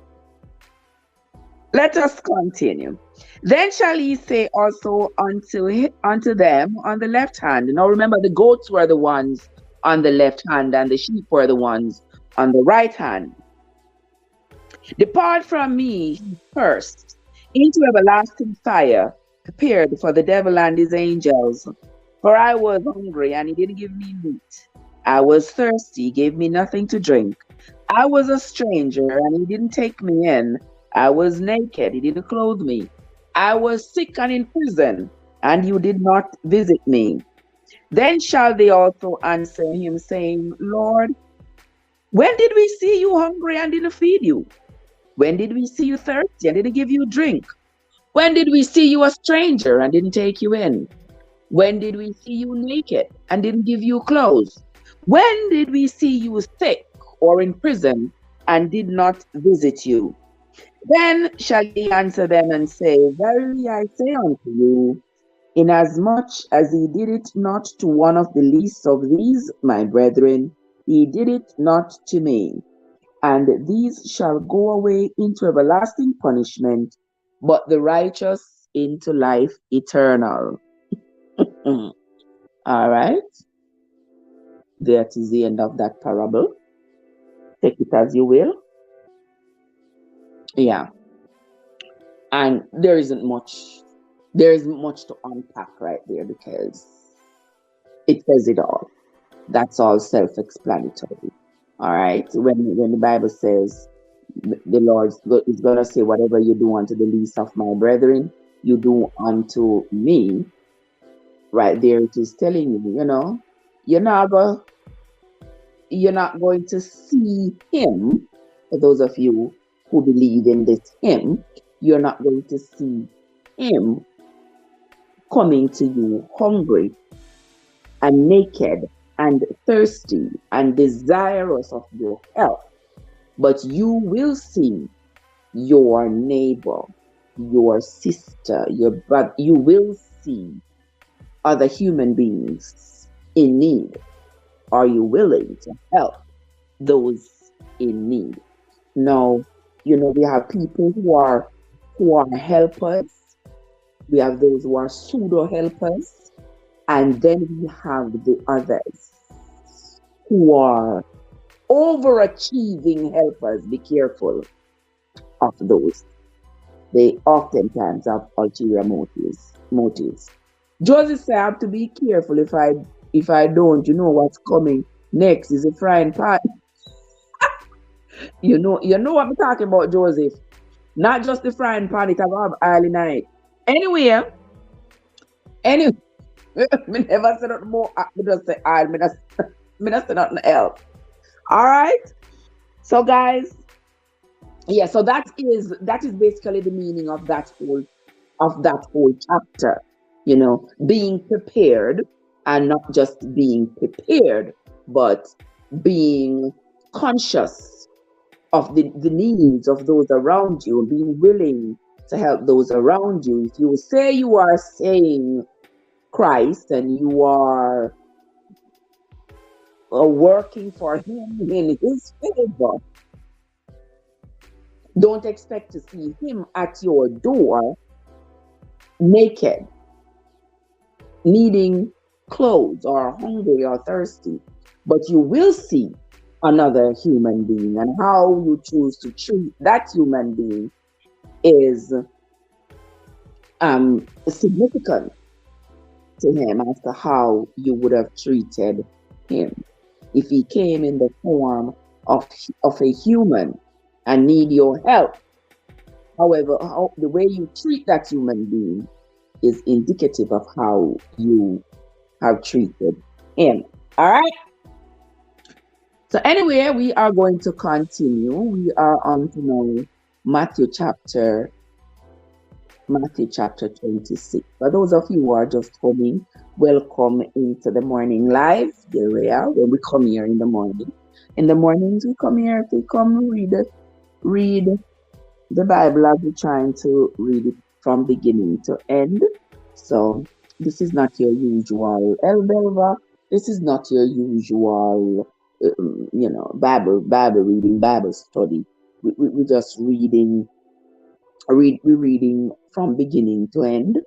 Let us continue. Then shall he say also unto them on the left hand. Now remember, the goats were the ones on the left hand and the sheep were the ones on the right hand. Depart from me first into everlasting fire, prepared for the devil and his angels. For I was hungry, and he didn't give me meat. I was thirsty, he gave me nothing to drink. I was a stranger, and he didn't take me in. I was naked, he didn't clothe me. I was sick and in prison, and you did not visit me. Then shall they also answer him, saying, Lord, when did we see you hungry and didn't feed you? When did we see you thirsty and didn't give you drink? When did we see you a stranger and didn't take you in? When did we see you naked and didn't give you clothes? When did we see you sick or in prison and did not visit you? Then shall he answer them and say, Verily I say unto you, inasmuch as he did it not to one of the least of these my brethren, he did it not to me. And these shall go away into everlasting punishment, but the righteous into life eternal. Mm. All right. That is the end of that parable. Take it as you will. Yeah. And there isn't much to unpack right there because it says it all. That's all self-explanatory. All right. When the Bible says the Lord is gonna say, whatever you do unto the least of my brethren, you do unto me. Right there, it is telling you, you're not go, you're not going to see him. For those of you who believe in this him, you're not going to see him coming to you hungry and naked and thirsty and desirous of your help. But you will see your neighbor, your sister, your brother. You will see other human beings in need. Are you willing to help those in need? Now, we have people who are helpers. We have those who are pseudo helpers, and then we have the others who are overachieving helpers. Be careful of those. They oftentimes have ulterior motives. Joseph said, I have to be careful. If I don't, what's coming next is a frying pan. You know what I'm talking about, Joseph. Not just the frying pan, it have oil in it. Anyway, me never said nothing more. Me just say oil. Me just say nothing else. All right. So guys, yeah. So that is basically the meaning of that whole chapter. Being prepared, and not just being prepared, but being conscious of the needs of those around you, and being willing to help those around you. If you say you are saying Christ and you are working for him in his favor, don't expect to see him at your door naked, needing clothes, or hungry or thirsty. But you will see another human being, and how you choose to treat that human being is significant to him as to how you would have treated him if he came in the form of a human and need your help. However, the way you treat that human being is indicative of how you have treated him. All right. So anyway, we are going to continue. We are on to now Matthew chapter 26. For those of you who are just coming, welcome into the morning live. Here we are when we come here in the morning. In the mornings, we come here to come read the Bible, as we're trying to read it from beginning to end. So this is not your usual Elbelva. This is not your usual, Bible reading, Bible study. We're just reading from beginning to end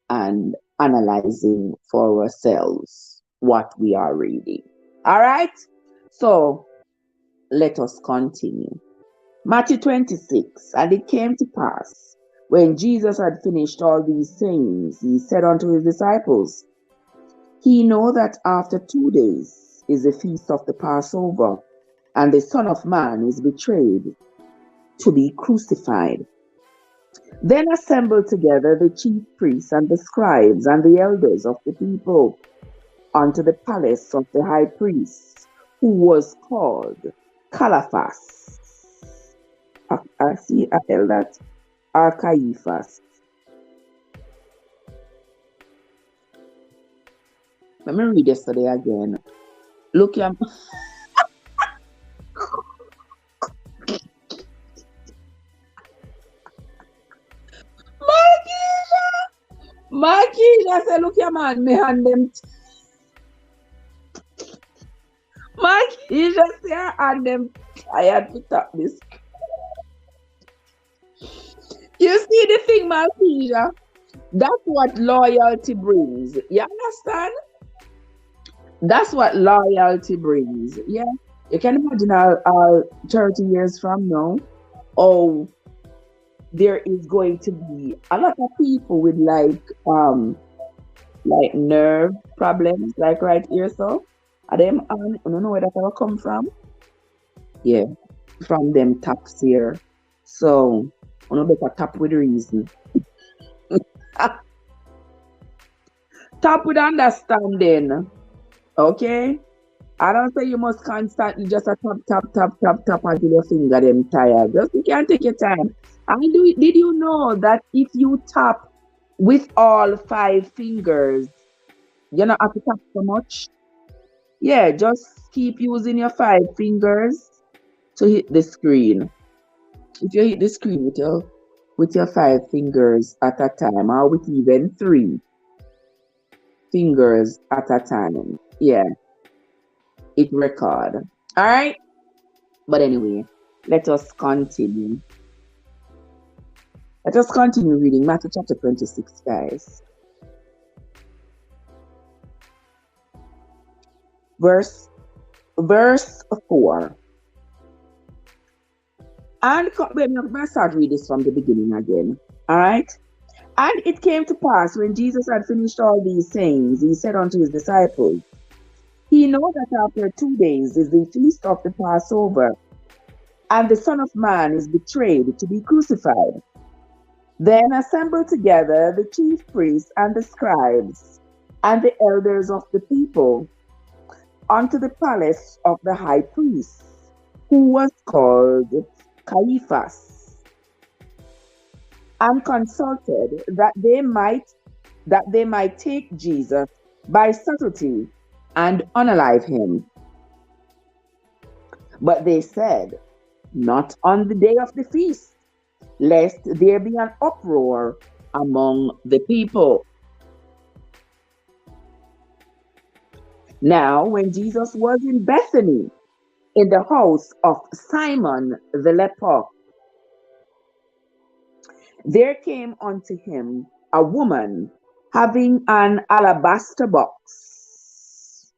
and analyzing for ourselves what we are reading. All right? So let us continue. Matthew 26. And it came to pass, when Jesus had finished all these things, he said unto his disciples, Ye know that after 2 days is the feast of the Passover, and the Son of Man is betrayed to be crucified. Then assembled together the chief priests and the scribes and the elders of the people unto the palace of the high priest, who was called Caiaphas. I see I held that. Caiaphas. Let me read yesterday again. Look here. Marquisha said, look here, man, me hand them. Marquisha said, and them tired to talk this. You see the thing, Malkeisha? That's what loyalty brings. You understand? That's what loyalty brings. Yeah. You can imagine our 30 years from now, oh, there is going to be a lot of people with like nerve problems, like right here. So, are them on? I don't know where that will come from. Yeah, from them taps here. So, I know better tap with reason. Tap with understanding. Okay. I don't say you must constantly just a tap until your finger them tired. Just you can take your time. And did you know that if you tap with all five fingers, you don't have to tap so much? Yeah, just keep using your five fingers to hit the screen. If you hit the screen with your five fingers at a time, or with even three fingers at a time, yeah, it record. All right. But anyway, let us continue. Let us continue reading Matthew chapter 26, guys. Verse 4. And let me start reading this from the beginning again. All right. And it came to pass when Jesus had finished all these things, he said unto his disciples, He know that after 2 days is the feast of the Passover, and the Son of Man is betrayed to be crucified. Then assembled together the chief priests and the scribes and the elders of the people unto the palace of the high priest, who was called Caiaphas, and consulted that they might take Jesus by subtlety and unalive him. But they said, Not on the day of the feast, lest there be an uproar among the people. Now, when Jesus was in Bethany, in the house of Simon the leper, there came unto him a woman having an alabaster box.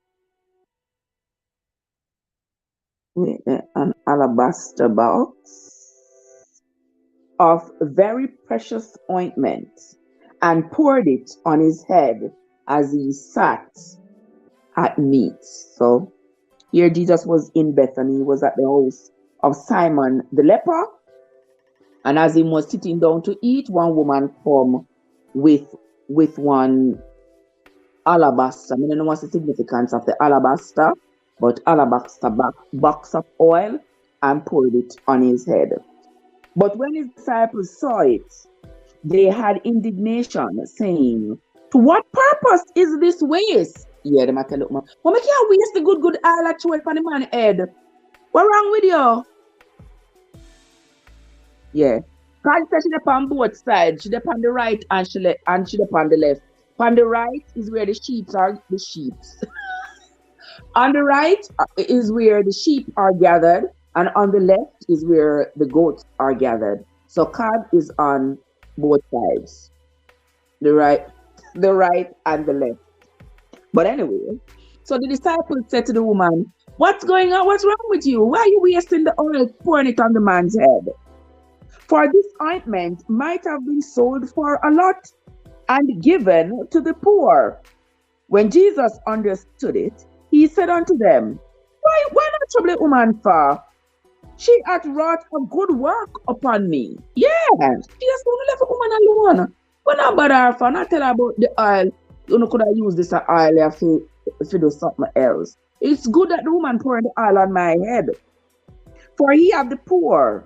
An alabaster box of very precious ointment, and poured it on his head as he sat at meat. So here Jesus was in Bethany, he was at the house of Simon the leper, and as he was sitting down to eat, one woman come with one alabaster. I don't know what's the significance of the alabaster, but alabaster box of oil, and poured it on his head. But when his disciples saw it, they had indignation, saying, To what purpose is this waste? Yeah, they might tell look, man, well, make you waste the good oil that you on the man's head. What wrong with you? Yeah. God said she on both sides. She on the right and she on the left. On the right is where the sheep are, the sheep. On the right is where the sheep are gathered, and on the left is where the goats are gathered. So God is on both sides, the right and the left. But anyway, so the disciples said to the woman, What's going on? What's wrong with you? Why are you wasting the oil, pouring it on the man's head? For this ointment might have been sold for a lot and given to the poor. When Jesus understood it, he said unto them, Why not trouble the woman for? She hath wrought a good work upon me. Yeah, she just want to leave a woman alone. When I bother her for, not tell her about the oil. You could have used this oil if you do something else. It's good that the woman poured the oil on my head. For he have the poor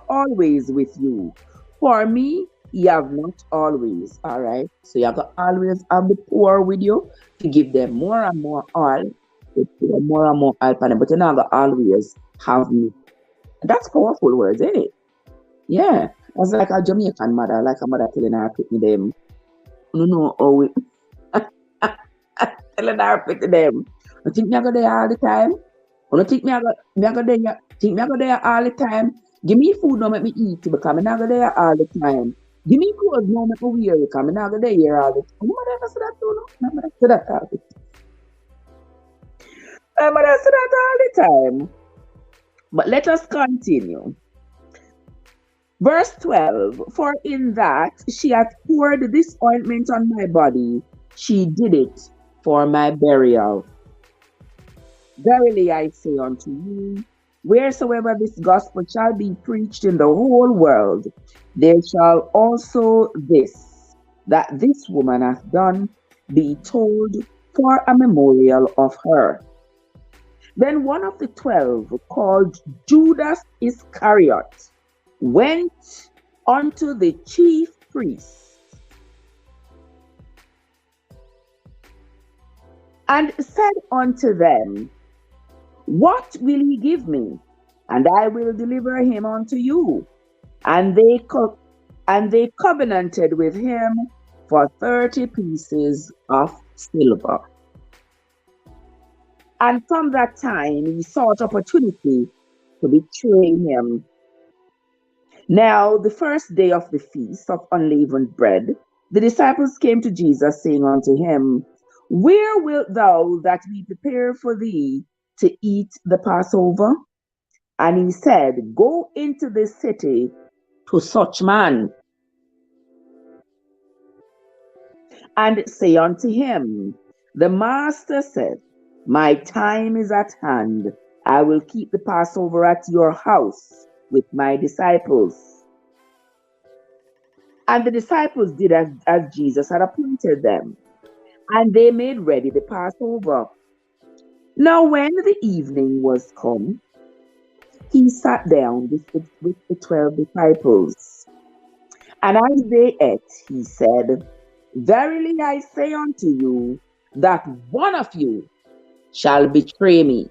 always with you. For me, you have not always. All right. So you have to always have the poor with you to give them more and more oil. To pour more and more oil on them. But you're not going to always have me. That's powerful words, isn't it? Yeah. That's like a Jamaican mother, like a mother telling her picking them. No, oh, telling her picking them. I think me go there all the time. I don't think me go there all the time. Give me food, no make me eat, because I'm not there all the time. Give me clothes, no make me wear it, because I'm not there all the time. My mother say that too, no? My mother say that all the time. My mother say that all the time. But let us continue. Verse 12, for in that she hath poured this ointment on my body, she did it for my burial. Verily I say unto you, wheresoever this gospel shall be preached in the whole world, there shall also this, that this woman hath done, be told for a memorial of her. Then one of the 12, called Judas Iscariot, went unto the chief priests and said unto them, what will ye give me? And I will deliver him unto you. And they covenanted with him for 30 pieces of silver. And from that time he sought opportunity to betray him. Now the first day of the feast of unleavened bread, the disciples came to Jesus, saying unto him, where wilt thou that we prepare for thee to eat the Passover? And he said, go into the city to such man, and say unto him, the master said, my time is at hand. I will keep the Passover at your house with my disciples. And the disciples did as Jesus had appointed them, and they made ready the Passover. Now when the evening was come, he sat down with the 12 disciples. And as they ate, he said, verily I say unto you, that one of you shall betray me.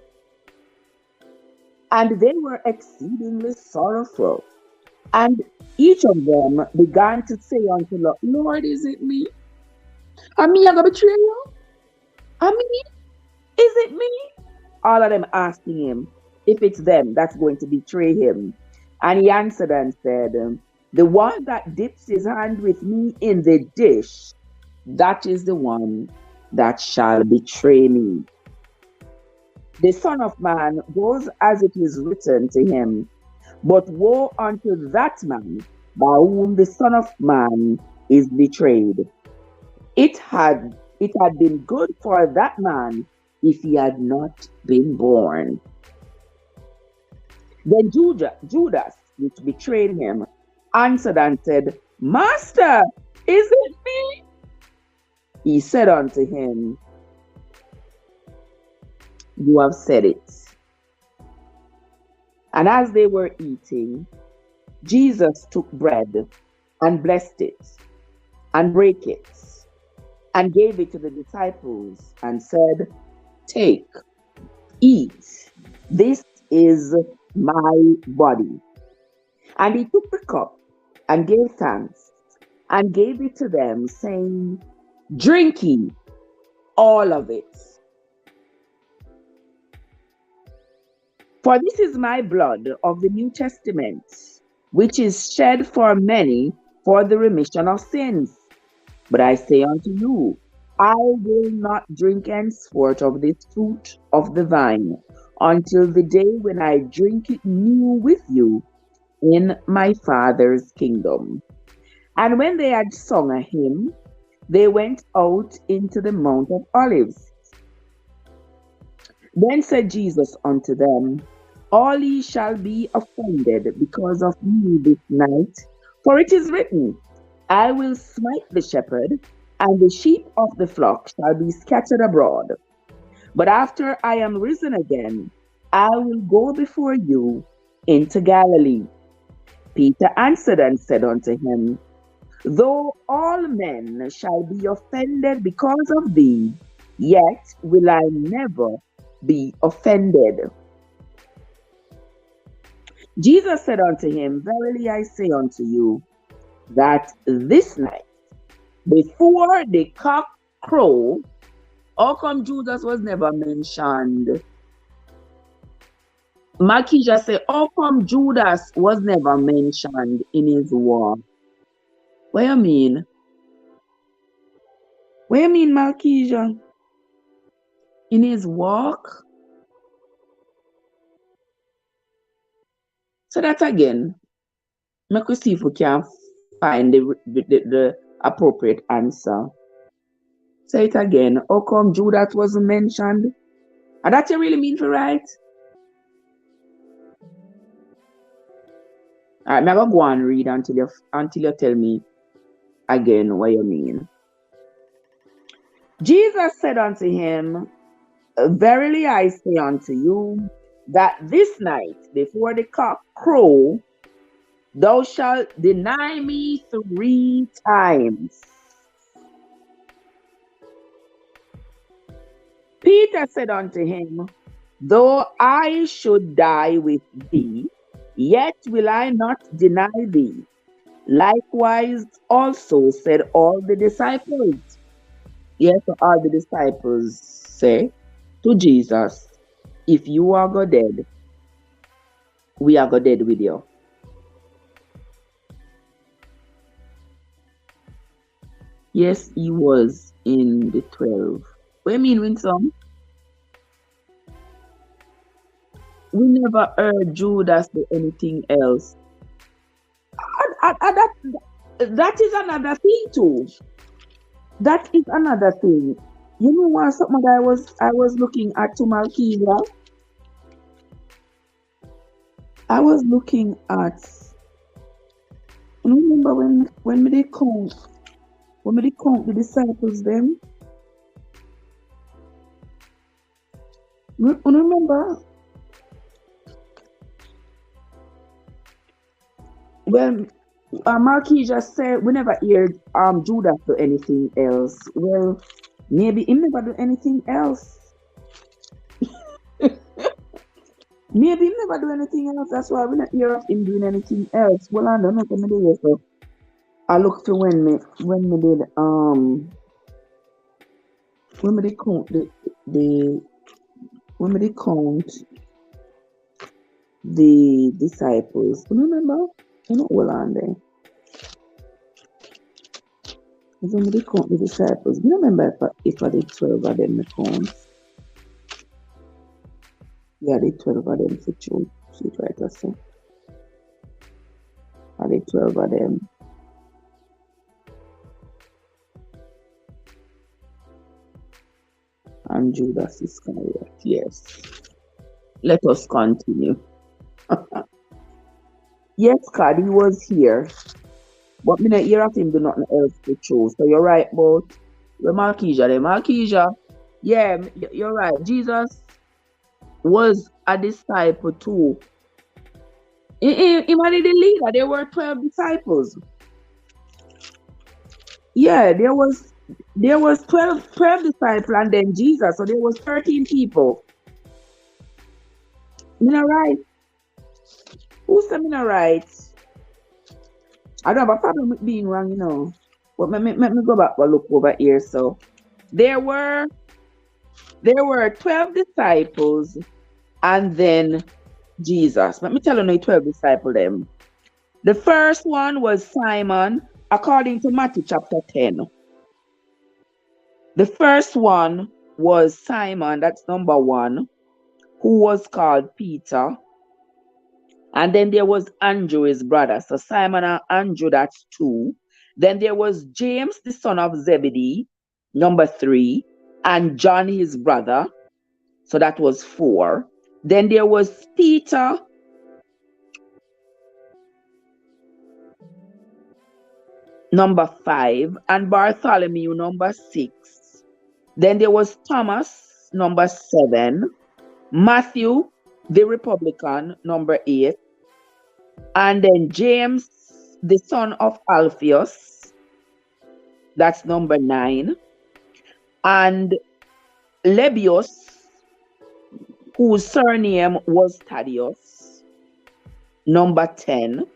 And they were exceedingly sorrowful. And each of them began to say unto the Lord, is it me? Am me going to betray you? Am me? Is it me? All of them asking him if it's them that's going to betray him. And he answered and said, the one that dips his hand with me in the dish, that is the one that shall betray me. The Son of Man goes as it is written to him, but woe unto that man by whom the Son of Man is betrayed. It had been good for that man if he had not been born. Then Judas, which betrayed him, answered and said, Master, is it me? He said unto him, you have said it. And as they were eating, Jesus took bread and blessed it and brake it and gave it to the disciples and said, take, eat, this is my body. And he took the cup and gave thanks and gave it to them, saying, drink ye all of it. For this is my blood of the New Testament, which is shed for many for the remission of sins. But I say unto you, I will not drink henceforth of this fruit of the vine until the day when I drink it new with you in my Father's kingdom. And when they had sung a hymn, they went out into the Mount of Olives. Then said Jesus unto them, all ye shall be offended because of me this night, for it is written, I will smite the shepherd, and the sheep of the flock shall be scattered abroad. But after I am risen again, I will go before you into Galilee. Peter answered and said unto him, though all men shall be offended because of thee, yet will I never be offended. Jesus said unto him, verily I say unto you, that this night, before the cock crow, how come Judas was never mentioned? Marquisha said, how come Judas was never mentioned in his war? What you mean? What you mean, Marquisha? In his walk? So that again, make we see if we can find the appropriate answer. Say it again. How come Judas wasn't mentioned? And that you really mean for right? Alright, I'm gonna go and read until you tell me again what you mean. Jesus said unto him, verily I say unto you, that this night before the cock crow, thou shalt deny me 3 times. Peter said unto him, though I should die with thee, yet will I not deny thee. Likewise also said all the disciples. Yes, all the disciples say to Jesus, if you are go dead, we are go dead with you. Yes, he was in the 12. What do you mean, Winsome? We never heard Judas do anything else. That is another thing too. That is another thing. You know what? Something that I was looking at to Malkia. I was looking at. You remember when they count the disciples them? You remember? Well, Marquis just said we never heard Judas do anything else. Well, maybe he never do anything else. Maybe he never do anything else. That's why we not hear of him doing anything else. Well, I don't know what me do so. I look to when me did when me did count the when me did count the disciples. You remember? You know, hold on there. When we did count the disciples, you remember if I did 12 of them, the count? Yeah, I did 12 of them for true. She tried to say. I did 12 of them. And Judas Iscariot, yes. Let us continue. Yes, God, he was here. But me not hear of him do nothing else to choose. So you're right about the Marquisha. Yeah, you're right. Jesus was a disciple too. He was the leader. There were 12 disciples. Yeah, there was 12 disciples and then Jesus. So there was 13 people. Me not right. Who said me not right? I don't have a problem with being wrong, you know. But let me go back and look over here. So there were 12 disciples and then Jesus. Let me tell you the 12 disciples them. The first one was Simon, according to Matthew chapter 10. The first one was Simon, that's number 1, who was called Peter. And then there was Andrew, his brother. So Simon and Andrew, that's 2. Then there was James, the son of Zebedee, number 3. And John, his brother. So that was 4. Then there was Peter, number 5. And Bartholomew, number 6. Then there was Thomas, number 7. Matthew, the Republican, number 8. And then James, the son of Alphaeus, that's number 9. And Lebbeus, whose surname was Thaddeus, number 10.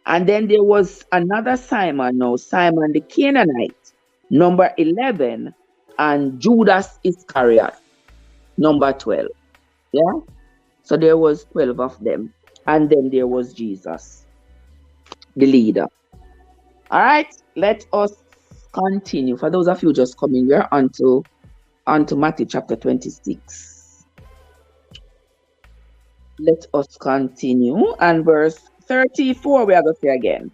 And then there was another Simon, Simon the Canaanite, number 11. And Judas Iscariot, number 12. Yeah? So there was 12 of them. And then there was Jesus, the leader. All right, let us continue. For those of you just coming, we're on to Matthew chapter 26. Let us continue. And verse 34, we are going to say again.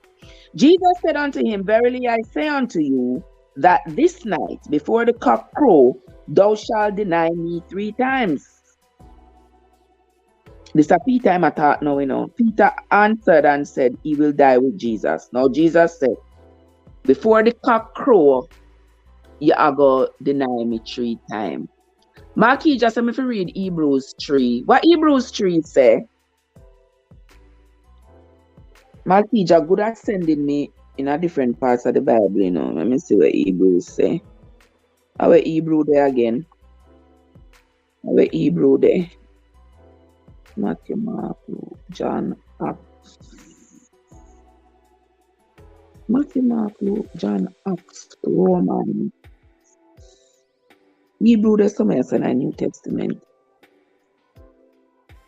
Jesus said unto him, Verily I say unto you, that this night, before the cock crow, thou shalt deny me 3 times. This is a Peter I thought now, you know. Peter answered and said, he will die with Jesus. Now Jesus said, before the cock crow, you are going to deny me 3 times. Marky, just let me read Hebrews 3. What Hebrews 3 say? Marky, just good at sending me in a different parts of the Bible, you know. Let me see what Hebrews say. Our Hebrew there again. Our Hebrew there. Matthew, Mark, Luke, John, Acts. Matthew, Mark, Luke, John, Acts, Roman. Hebrew there's somewhere else in the New Testament.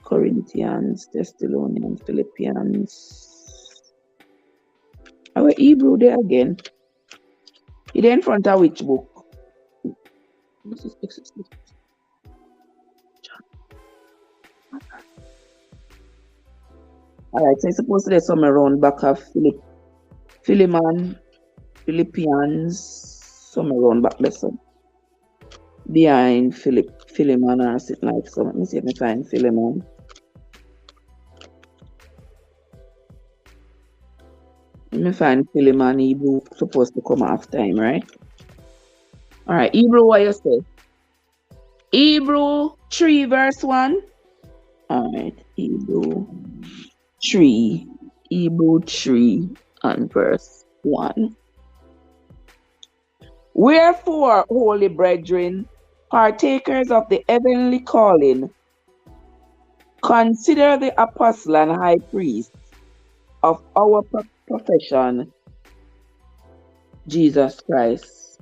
Corinthians, Thessalonians, Philippians. Our Hebrew there again. It in front of which book? This is Exodus. Alright, so it's supposed to be somewhere around back of Philemon, Philippians, somewhere around back there. So behind Philemon or something like so. Let me see if I find Philemon. Let me find Philemon. Hebrew supposed to come after him, right? Alright, Hebrew, what you say? Hebrew 3 verse 1. Alright, Hebrew 3 and verse 1. Wherefore, holy brethren, partakers of the heavenly calling, consider the apostle and high priest of our profession, Jesus Christ.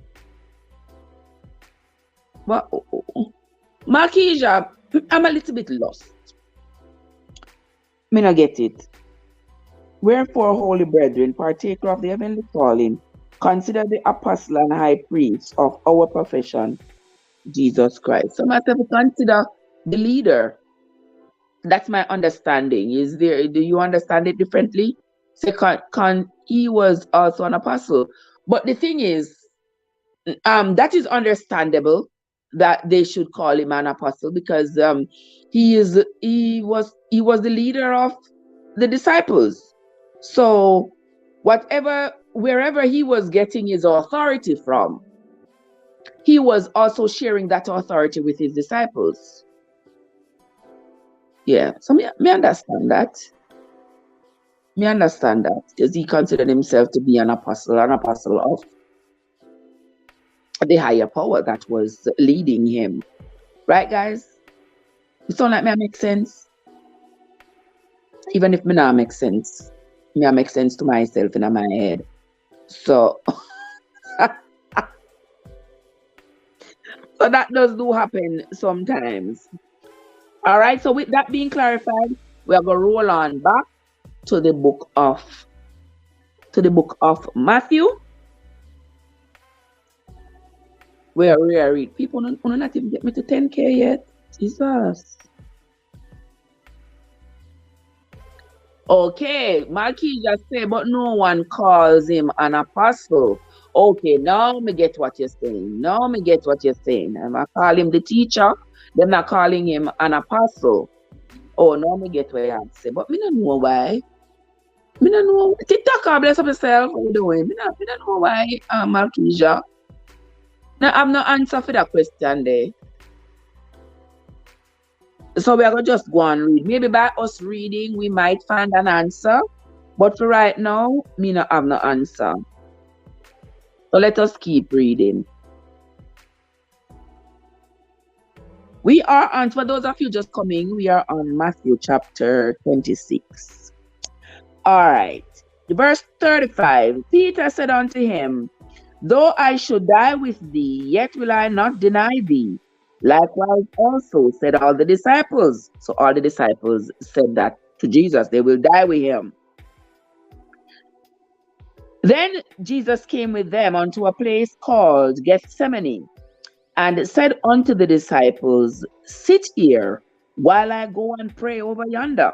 But Marquisha, I'm a little bit lost. Me not get it. Wherefore, holy brethren, partaker of the heavenly calling, consider the apostle and high priest of our profession, Jesus Christ. So myself consider the leader. That's my understanding. Is there? Do you understand it differently? Second, he was also an apostle. But the thing is, that is understandable that they should call him an apostle because he was the leader of the disciples. So wherever he was getting his authority from, he was also sharing that authority with his disciples. Yeah, so me understand that. Me understand that because he considered himself to be an apostle of the higher power that was leading him. Right, guys? It sound like me make sense? Even if me not make sense. Me make sense to myself in my head. So so that does happen sometimes. All right, so with that being clarified, we are going to roll on back to the book of Matthew. Where we are read. People don't not even get me to 10K yet. Jesus. Okay, Marquis just said, but no one calls him an apostle. Okay, now me get what you're saying. I'm not calling him the teacher. They're not calling him an apostle. Oh, now me get what you have to say. But me don't know why. Me don't know. TikTok, bless up yourself. What you doing? Me don't know why, Marquisha. Now, I have no answer for that question there. So we are going to just go and read. Maybe by us reading, we might find an answer. But for right now, me not have no answer. So let us keep reading. We are on, for those of you just coming, we are on Matthew chapter 26. All right. Verse 35. Peter said unto him, Though I should die with thee, yet will I not deny thee. Likewise, also said all the disciples. So all the disciples said that to Jesus, they will die with him. Then Jesus came with them unto a place called Gethsemane, and said unto the disciples, sit here while I go and pray over yonder.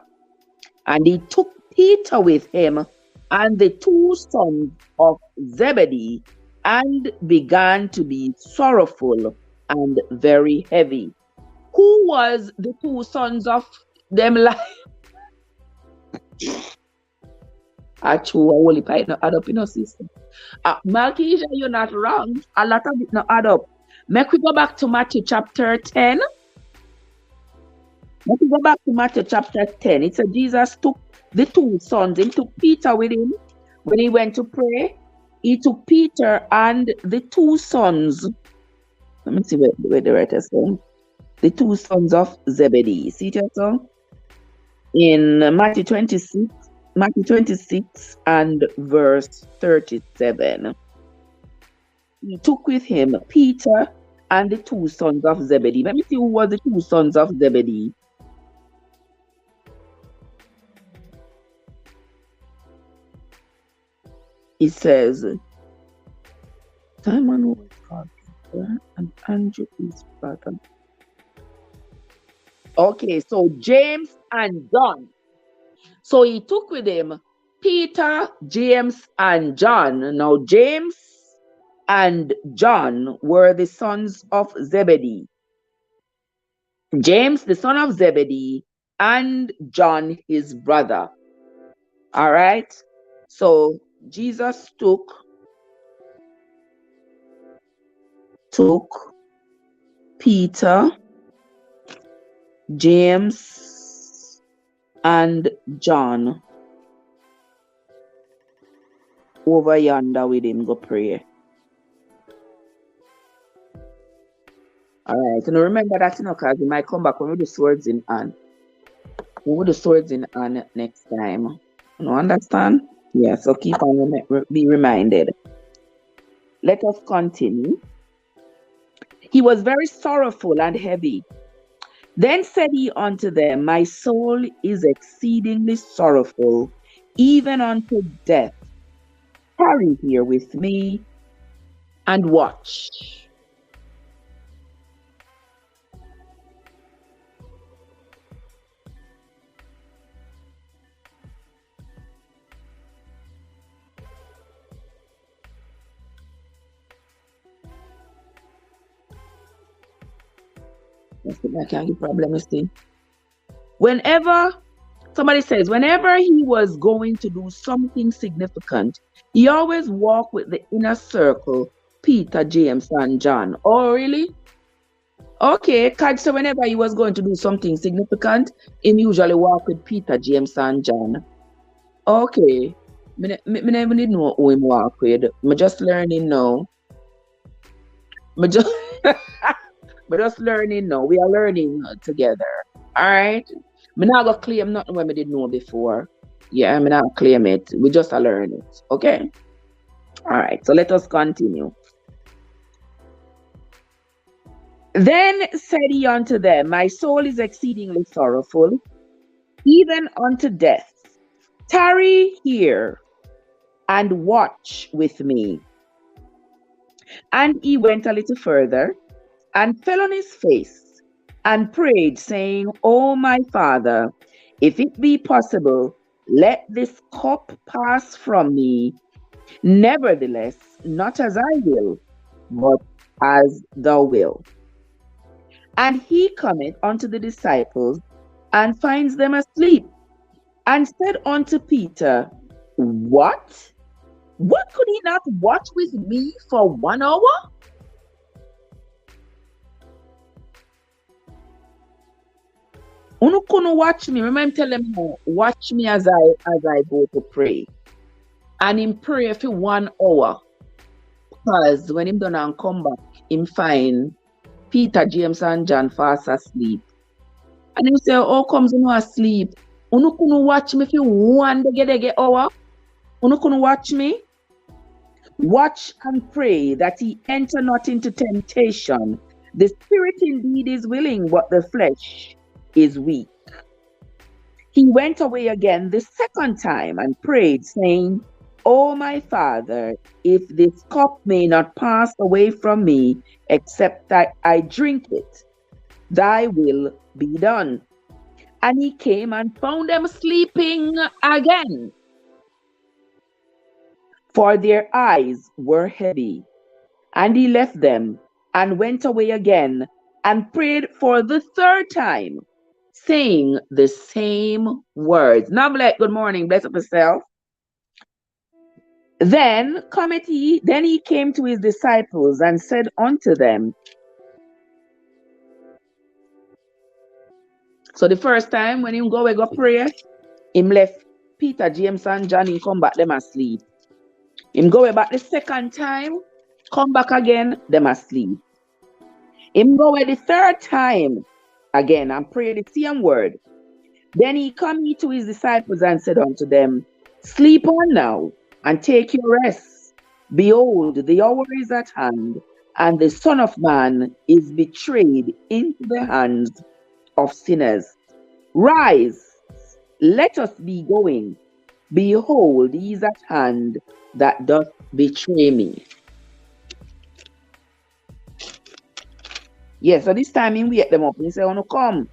And he took Peter with him and the two sons of Zebedee, and began to be sorrowful and very heavy. Who was the two sons of them? Actually, holy pipe not add up in our system. Malkeisha, you're not wrong. A lot of it not add up. Make we go back to Matthew chapter 10. Let me go back to Matthew chapter 10. It said Jesus took the two sons. He took Peter with him when he went to pray. He took Peter and the two sons. Let me see where the writer says. The two sons of Zebedee. See that song? In Matthew 26 and verse 37. He took with him Peter and the two sons of Zebedee. Let me see who was the two sons of Zebedee. It says, Simon was called Peter and Andrew his brother. Okay, so James and John. So he took with him Peter, James, and John. Now, James and John were the sons of Zebedee. James, the son of Zebedee, and John, his brother. All right. So Jesus took Peter, James, and John over yonder with him go pray. All right, and remember that, because we might come back when we do swords in hand. We will do swords in hand next time. You understand? Yeah, so keep on be reminded. Let us continue. He was very sorrowful and heavy. Then said he unto them, my soul is exceedingly sorrowful, even unto death. Tarry here with me and watch. I can't get problem, you see. Whenever he was going to do something significant, he always walked with the inner circle, Peter, James, and John. Oh, really? Okay, so whenever he was going to do something significant, he usually walked with Peter, James, and John. Okay. I never did know who him walk with. I'm just learning now. I'm just learning now. We are learning together. All right. I'm not going to claim nothing when I didn't know before. Yeah, I'm not claim it. We just learn it. Okay. All right. So let us continue. Then said he unto them, my soul is exceedingly sorrowful, even unto death. Tarry here and watch with me. And he went a little further and fell on his face and prayed, saying, O my Father, if it be possible, let this cup pass from me. Nevertheless, not as I will, but as thou wilt. And he cometh unto the disciples and finds them asleep, and said unto Peter, What? What could he not watch with me for 1 hour? You couldn't watch me. Remember, tell them, watch me as I go to pray. And him pray for 1 hour. Because when him done and come back, him find Peter, James, and John fast asleep. And him say, how comes you asleep? You couldn't watch me for 1 hour? You couldn't watch me? Watch and pray that he enter not into temptation. The spirit indeed is willing, but the flesh is weak. He went away again the second time and prayed, saying, O my Father, if this cup may not pass away from me, except that I drink it, thy will be done. And he came and found them sleeping again, for their eyes were heavy. And he left them and went away again and prayed for the third time, saying the same words. Now, good morning, bless up yourself. Then he came to his disciples and said unto them. So the first time when him go pray, him left Peter, James, and John, him come back, them asleep. Him go back the second time, come back again, them asleep. Him go the third time again and pray the same word. Then he come to his disciples and said unto them, Sleep on now and take your rest. Behold, the hour is at hand, and the Son of Man is betrayed into the hands of sinners. Rise, let us be going. Behold, he is at hand that doth betray me. Yes, so this time he wake them up and say, "Oh, come,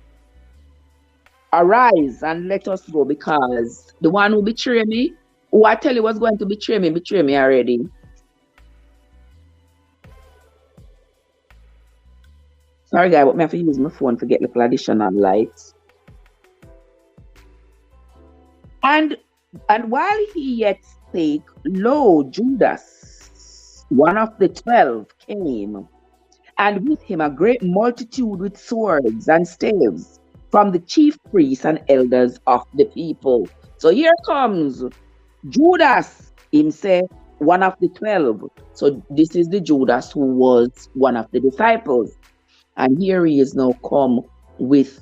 arise and let us go, because the one who betray me, who I tell you was going to betray me already." Sorry, guys, but I have to use my phone to get the additional lights. And while he yet spake, lo, Judas, one of the 12, came, and with him a great multitude with swords and staves from the chief priests and elders of the people. So here comes Judas himself, one of the 12. So this is the Judas who was one of the disciples. And here he is now come with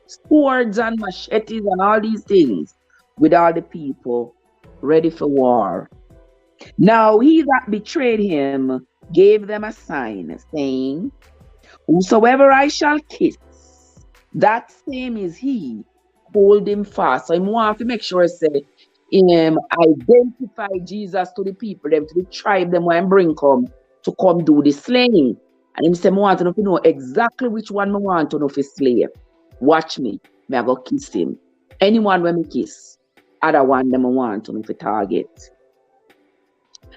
swords and machetes and all these things, with all the people ready for war. Now he that betrayed him gave them a sign, saying, Whosoever I shall kiss, that same is he. Hold him fast. So I want to make sure say identify Jesus to the people, them to the tribe, them when bring come to come do the slaying. And him say, I want to know exactly which one I want to know for slay. Watch me. I go kiss him. Anyone when me kiss, other one them I want to know for target.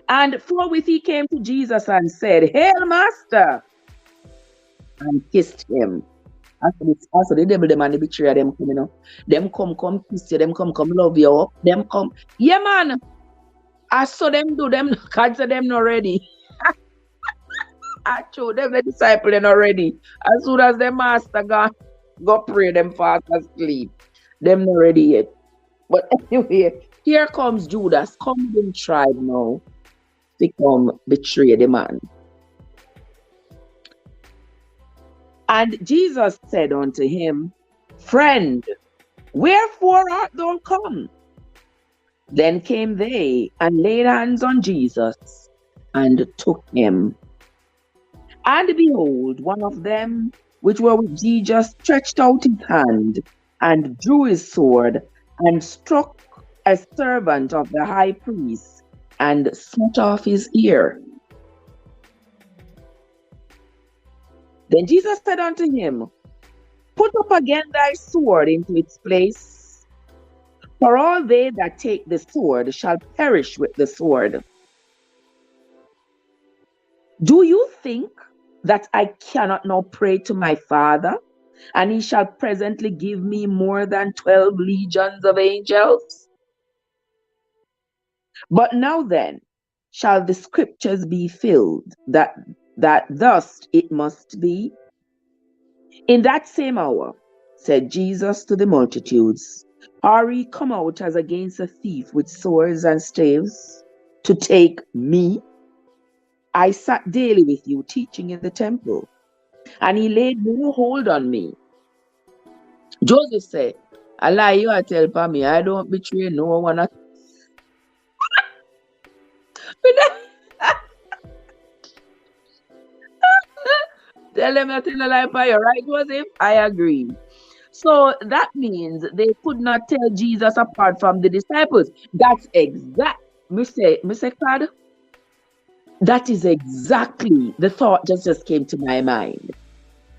And forthwith he came to Jesus and said, Hail, Master! And kissed him. Also the devil, them and the betrayer, them come, you know. Them come kiss you, them come love you. Them come, yeah, man. I saw them do them, can't say them not ready. I showed them the disciple, they're not ready. As soon as the master go pray, them fast asleep. Them not ready yet. But anyway, here comes Judas, come in tribe now. Become betray the man. And Jesus said unto him, Friend, wherefore art thou come? Then came they and laid hands on Jesus and took him. And behold, one of them which were with Jesus stretched out his hand and drew his sword and struck a servant of the high priest and smote off his ear. Then Jesus said unto him, Put up again thy sword into its place, for all they that take the sword shall perish with the sword. Do you think that I cannot now pray to my Father, and he shall presently give me more than 12 legions of angels? But now then, shall the scriptures be filled, that thus it must be? In that same hour, said Jesus to the multitudes, Are ye come out as against a thief with swords and staves to take me? I sat daily with you teaching in the temple, and he laid no hold on me. Joseph said, I lie you, I tell for me, I don't betray no one. Tell them nothing a lie by your right, Joseph? I agree. So that means they could not tell Jesus apart from the disciples. That's exact. Mr. Claude, that is exactly the thought just came to my mind.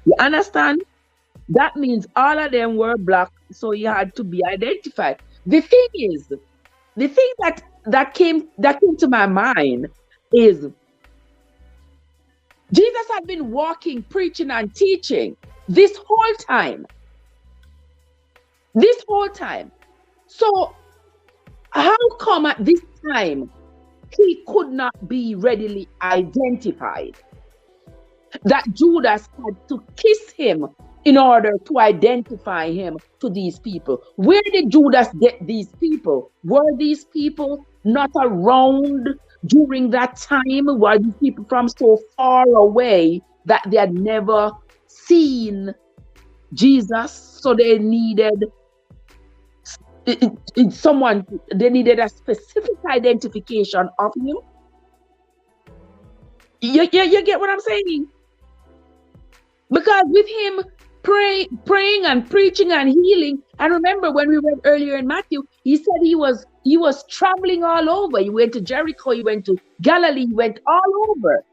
You understand? That means all of them were black, so he had to be identified. The thing is, the thing that came to my mind is Jesus had been walking, preaching, and teaching this whole time. This whole time. So how come at this time he could not be readily identified? That Judas had to kiss him in order to identify him to these people. Where did Judas get these people? Were these people not around during that time? Were these people from so far away that they had never seen Jesus? So they needed someone, they needed a specific identification of him. You get what I'm saying? Because with him praying and preaching and healing, and remember when we read earlier in Matthew, he said he was traveling all over. He went to Jericho, he went to Galilee, he went all over.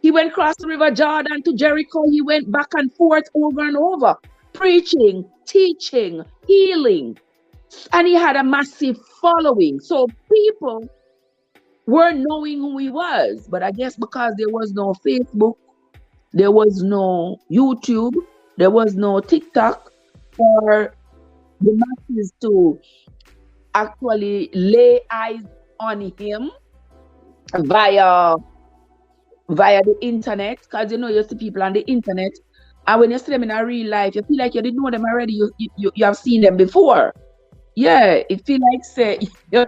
He went across the river Jordan to Jericho. He went back and forth over and over, preaching, teaching, healing. And he had a massive following. So people were knowing who he was. But I guess because there was no Facebook, there was no YouTube, there was no TikTok for the masses to actually lay eyes on him via the internet. Because you see people on the internet, and when you see them in a real life, you feel like you didn't know them already. You have seen them before. Yeah, it feel like say you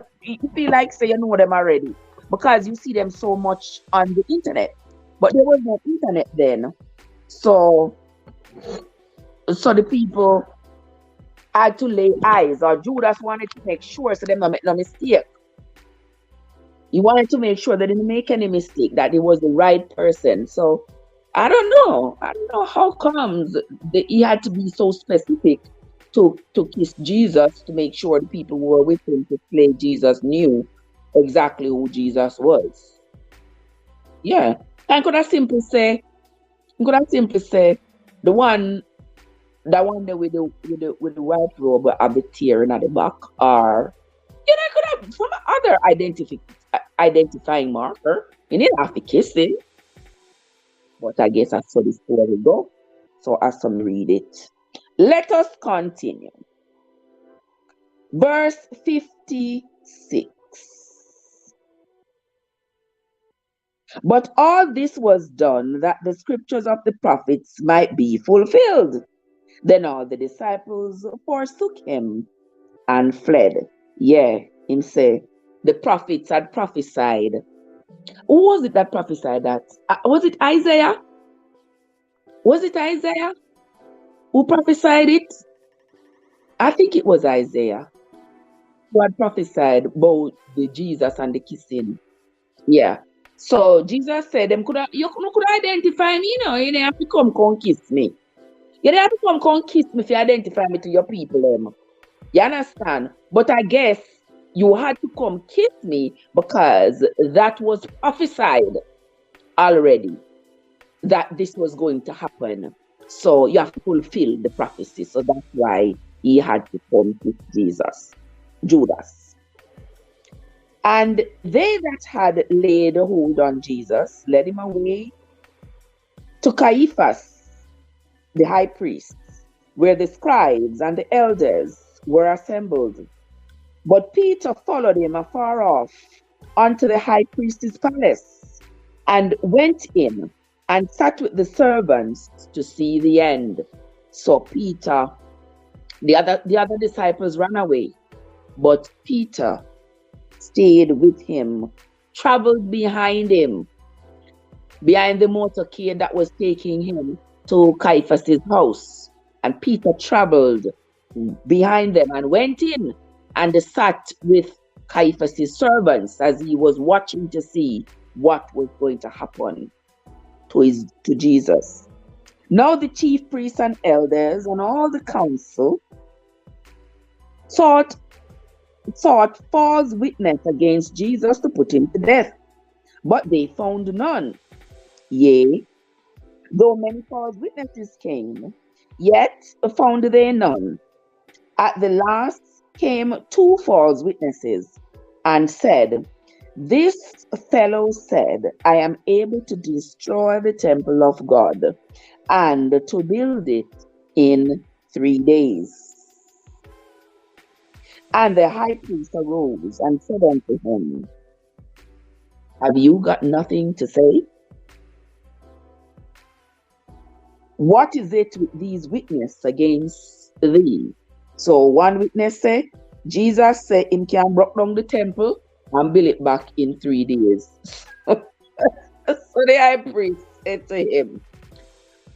know them already because you see them so much on the internet. But there was no internet then, so the people had to lay eyes, or Judas wanted to make sure so they don't make no mistake. He wanted to make sure they didn't make any mistake, that it was the right person. So I don't know how comes he had to be so specific to kiss Jesus, to make sure the people who were with him to play Jesus knew exactly who Jesus was. Yeah. And could I simply say the one there with the white robe of the tearing at the back, or could have some other identifying marker. You need to have to kiss it. But I guess that's how the story go. So as some read it. Let us continue. Verse 56. But all this was done that the scriptures of the prophets might be fulfilled. Then all the disciples forsook him and fled. Yeah, him say, the prophets had prophesied. Who was it that prophesied that? Was it Isaiah? Was it Isaiah who prophesied it? I think it was Isaiah who had prophesied about the Jesus and the kissing. Yeah. So Jesus said, you could identify me, you didn't have to come kiss me. You didn't have to come kiss me if you identify me to your people. You understand? But I guess you had to come kiss me because that was prophesied already, that this was going to happen. So you have to fulfill the prophecy. So that's why he had to come kiss Judas. And they that had laid hold on Jesus led him away to Caiaphas, the high priest, where the scribes and the elders were assembled. But Peter followed him afar off unto the high priest's palace, and went in and sat with the servants to see the end. So Peter, the other disciples ran away, but Peter stayed with him, traveled behind him, behind the motorcade that was taking him to Caiaphas's house. And Peter traveled behind them and went in and sat with Caiaphas's servants as he was watching to see what was going to happen. to Jesus. Now the chief priests and elders and all the council sought false witness against Jesus to put him to death, but they found none. Yea, though many false witnesses came, yet found they none. At the last came two false witnesses and said, This fellow said, I am able to destroy the temple of God and to build it in 3 days. And the high priest arose and said unto him, Have you got nothing to say? What is it with these witnesses against thee? So one witness said, Jesus said him can break down the temple and build it back in 3 days. So the high priest said to him,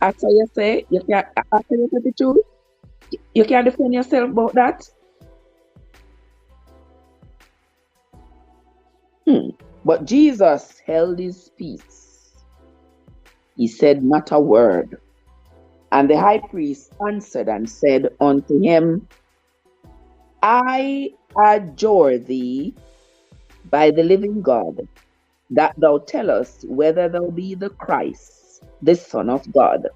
after you say the truth, you can't defend yourself about that? But Jesus held his peace. He said not a word. And the high priest answered and said unto him, I adjure thee by the living God, that thou tell us whether thou be the Christ, the Son of God.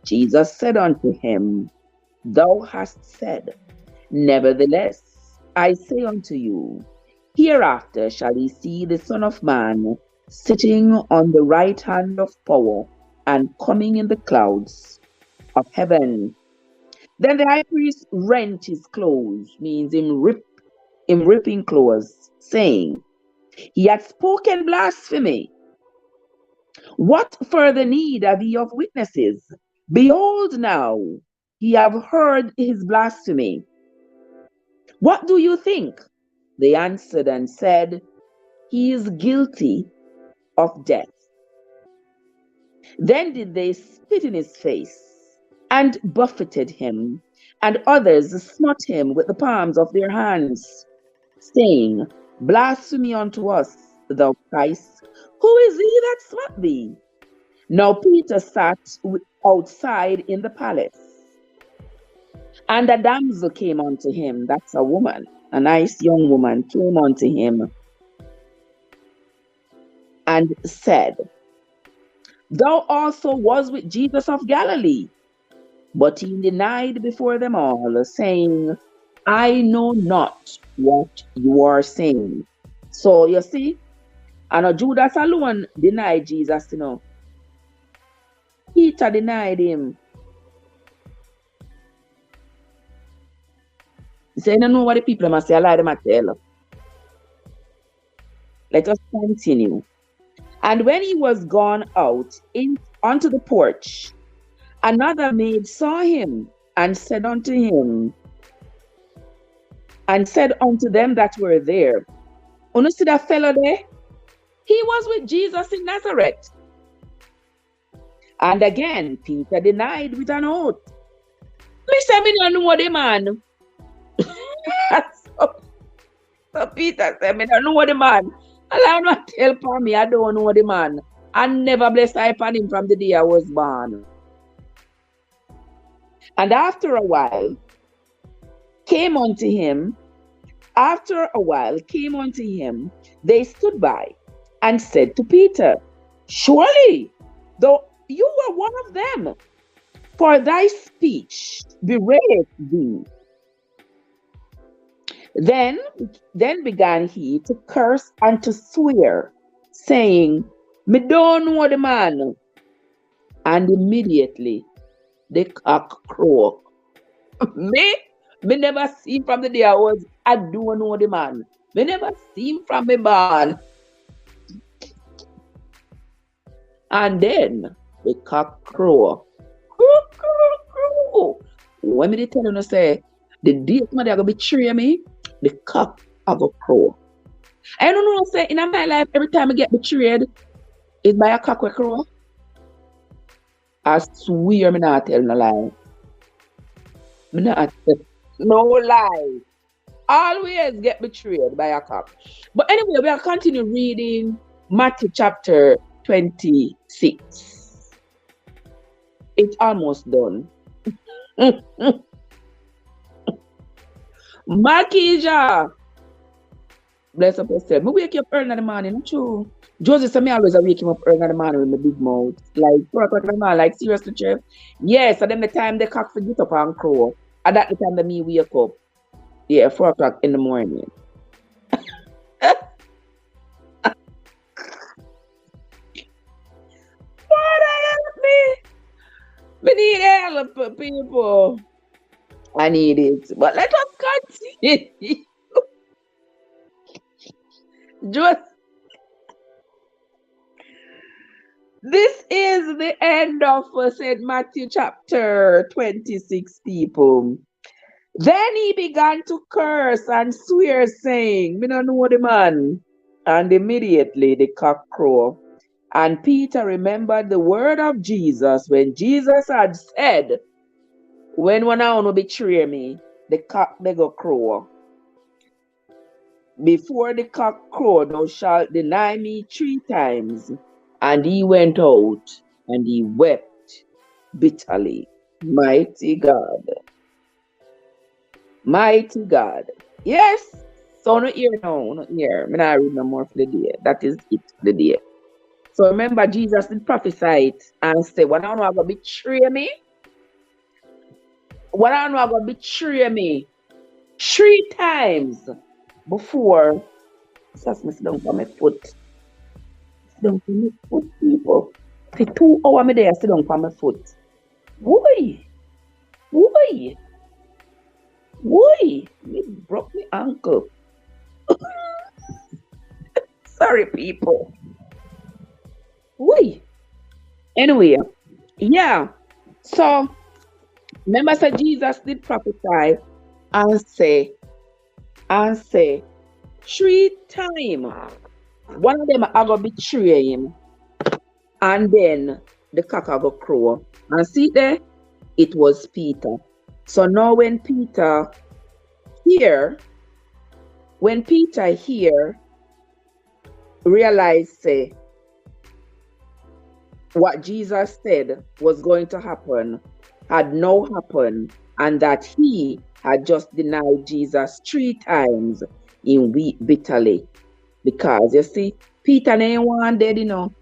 Jesus said unto him, Thou hast said. Nevertheless, I say unto you, hereafter shall ye see the Son of Man sitting on the right hand of power and coming in the clouds of heaven. Then the high priest rent his clothes, means him ripping clothes, saying, He had spoken blasphemy. What further need have ye of witnesses? Behold now, ye have heard his blasphemy. What do you think? They answered and said, He is guilty of death. Then did they spit in his face and buffeted him, and others smote him with the palms of their hands, saying, Blasphemy unto us, thou Christ. Who is he that smote thee? Now Peter sat outside in the palace, and a damsel came unto him, that's a woman, a nice young woman came unto him, and said, Thou also was with Jesus of Galilee. But he denied before them all, saying, I know not what you are saying. So you see, and Judas alone denied Jesus, Peter denied him. He said, I don't know what the people must say, I lie them I tell. Let us continue. And when he was gone out onto the porch, another maid saw him and said unto them that were there, you see that fellow there? He was with Jesus in Nazareth. And again, Peter denied with an oath. Listen, I don't know the man. So Peter said, I don't know the man. Allow not tell for me, I don't know the man. I never blessed I upon him from the day I was born. And after a while came unto him, they stood by and said to Peter, Surely, though you were one of them, for thy speech bewrayeth thee. Then began he to curse and to swear, saying, Me don't know the man. And immediately the cock crow. Me never see him from the day I don't know the man. Me never see him from me born. And then the cock crow. When me tell you say, the day somebody are gonna betray me, the cock are gonna crow. I don't know say in my life every time I get betrayed, it's by a cock will crow. I swear me not tell no lie. Me not tell no lie. Always get betrayed by a cock. But anyway, we'll continue reading Matthew chapter 26. It's almost done. Makija, bless up yourself. Me wake you up early in the morning, true. Josie said me always wake him up early in the morning with my big mouth. Like 4 o'clock in the morning, like seriously, Trev. Yes, and then the time the cock for get up and crow. At that the time that me wake up. Yeah, 4 o'clock in the morning. God help me. We need help, people. I need it. But let us continue. Just this is the end of St. Matthew chapter 26, people. Then he began to curse and swear, saying, me don't know the man. And immediately the cock crowed. And Peter remembered the word of Jesus when Jesus had said, when one of you betray me, the cock they go crow. Before the cock crow, thou shalt deny me 3 times. And he went out and he wept bitterly. Mighty God. Mighty God. Yes. So no ear now, no ear. I'm not read no more for the day. That is it for the day. So remember, Jesus did prophesy it and say, when I know I'm going to betray me, when I know I'm going to betray me 3 times before, just me sit down for my foot. Sit down for my foot, people. For 2 hours me there, sit down for my foot. Why? Why? Why? You broke my ankle. Sorry, people. Why? Anyway, yeah. So, remember, so Jesus did prophesy and say, 3 times. One of them I go betray him, and then the cock go crow. And see there, it was Peter. So now when Peter here realized say what Jesus said was going to happen had now happened, and that he had just denied Jesus 3 times, in weep bitterly. Because you see, Peter ain't want dead, you know.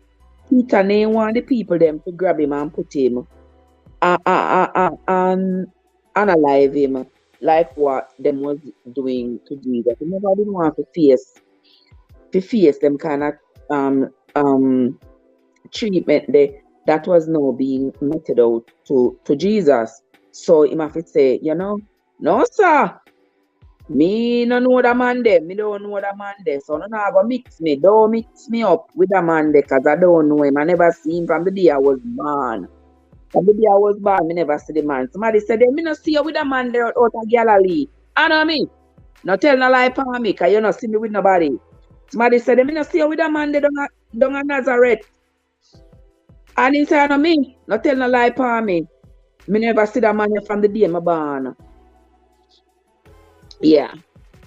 Peter ain't want the people them to grab him and put him and analyze him like what them was doing to Jesus. He never didn't want to face them kind of treatment that was now being meted out to Jesus. So him have to say, no sir, me no know that man there, me don't know that man there. So no go mix me. Don't mix me up with that man there, because I don't know him. I never see him from the day I was born. From the day I was born, me never see the man. Somebody said, me no see you with a man there out of Galilee. I know me. No tell no lie for me, because you no see me with nobody. Somebody said, me no see you with a man there down at Nazareth. And he said, no me. No tell no lie for me. Me never see that man there from the day I born. Yeah.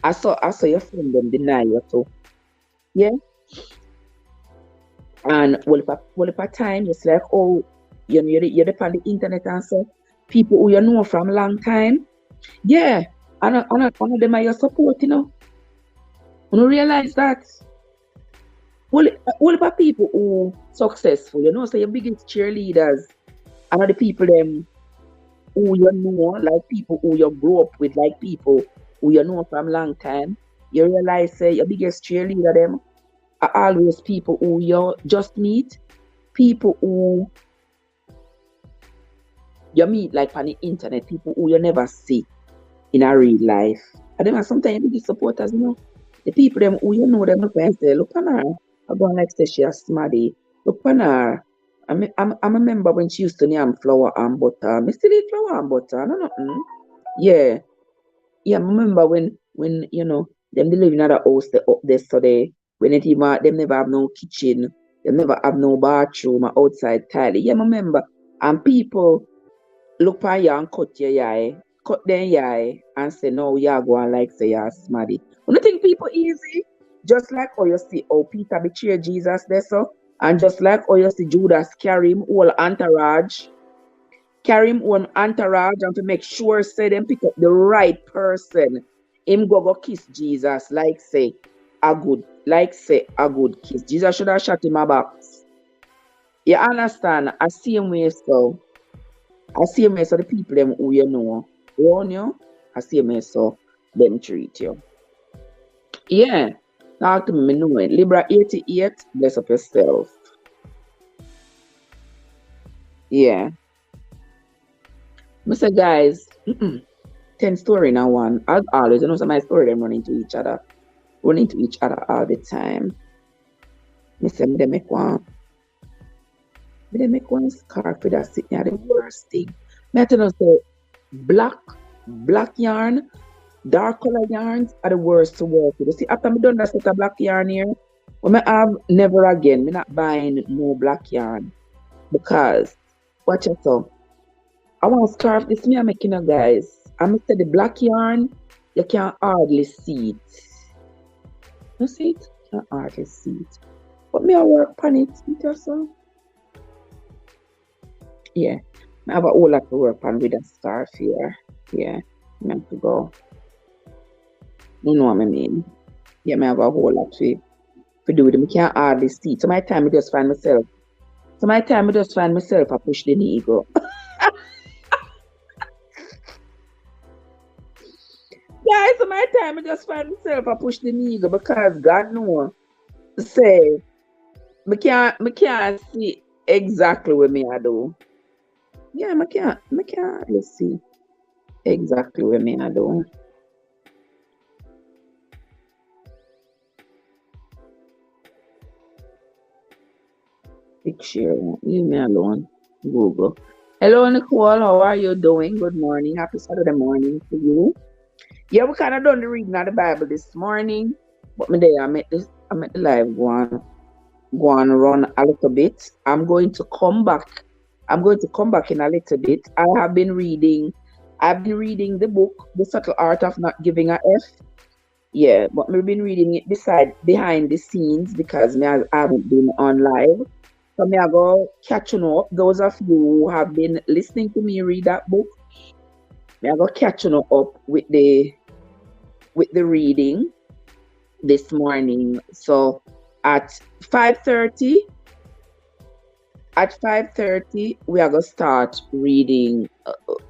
I saw your friend them deny you too. Yeah. And well if a time it's like, oh, you're on the internet and so people who you know from a long time. Yeah. And of them are your support, you know. You don't realize that. Well if people who successful, you know, so your biggest cheerleaders and the people them who you know, like people who you grew up with, like people who you know from a long time, you realize your biggest cheerleader them are always people who you just meet, people who you meet like on the internet, people who you never see in a real life. And them are sometimes your biggest supporters, you know. The people them who you know them look and say, look on her. I go like say she a smarty. Look on her. I remember when she used to name flour and butter. I still eat flour and butter. I don't know. Yeah. Yeah, I remember when you know them they live in another house they up there, so when it even them never have no kitchen, they never have no bathroom or outside tile. Yeah, I remember. And people look at you and cut your eye, cut their eye and say, no, you go and like say you're smarty. You don't think people easy? Just like how you see how Peter betrayed Jesus there, so, and just like how you see Judas carry him whole entourage. carry him own entourage and to make sure say them pick up the right person. Him go kiss Jesus like say a good kiss. Jesus should have shot him a box. You understand? I see him way so. I see him way so the people them who you know around you. I see him way so them treat you. Yeah. Talk to me, me know it. Libra 88, bless up yourself. Yeah. Mr. Guys, 10 story now one. As always, you know, some of my story them running to each other. Running to each other all the time. Mr. Me they make one scarf with that sitting at the worst thing. Me tell you say black yarn, dark color yarns are the worst to work with. You see, after me done that set of black yarn here, when I have never again, me not buying no black yarn. Because watch it so. I want scarf. This me I'm making a guys. I'm say the black yarn, you can't hardly see it. You see it? You can't hardly see it. But me I work on it, so. Yeah. I have a whole lot to work on with a scarf here. Yeah. I have to go. You know what I mean? Yeah, I have a whole lot to do with it. I can't hardly see it. So my time I just find myself. I push the knee go. Yeah, so my time I just find myself I push the knee go because God knows say me can't see exactly what me I do. Yeah, me can't really see exactly what me I do. Picture, leave me alone. Google. Hello Nicole, how are you doing? Good morning. Happy Saturday morning to you. Yeah, we kind of done the reading of the Bible this morning, but me there I'm at the live go on run a little bit. I'm going to come back. In a little bit. I've been reading the book, The Subtle Art of Not Giving a F. Yeah, but we've been reading it behind the scenes because I haven't been on live. So me I go catching up. Those of you who have been listening to me read that book, me I go catching up with the reading this morning. So at 5:30, we are gonna start reading.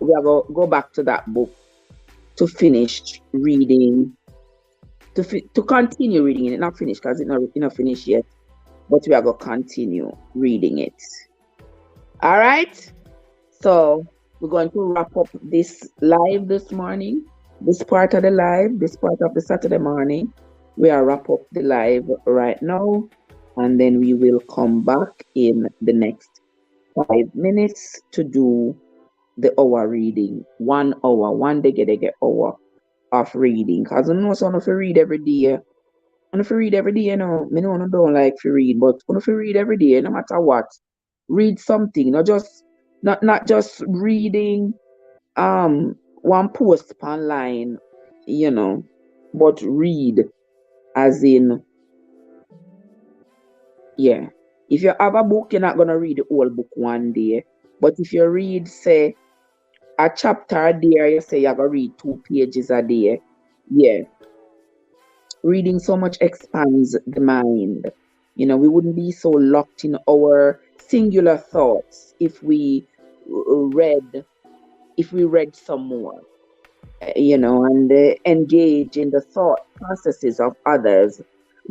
We are gonna go back to that book to finish reading. To continue reading it, not finish because it's not finished yet. But we are gonna continue reading it. All right. So we're going to wrap up this live this morning. This part of the Saturday morning. We are wrap up the live right now, and then we will come back in the next 5 minutes to do the hour reading. 1 hour, one day get hour of reading. Cause I know some of you read every day. And if you read every day, you know, me know I don't like to read, but if you read every day, no matter what, read something. Not just reading one post online, you know, but read as in, yeah. If you have a book, you're not gonna read the whole book one day. But if you read, say, a chapter a day, you say you're gonna read 2 pages a day. Yeah. Reading so much expands the mind. You know, we wouldn't be so locked in our singular thoughts if we read some more. You know, and engage in the thought processes of others.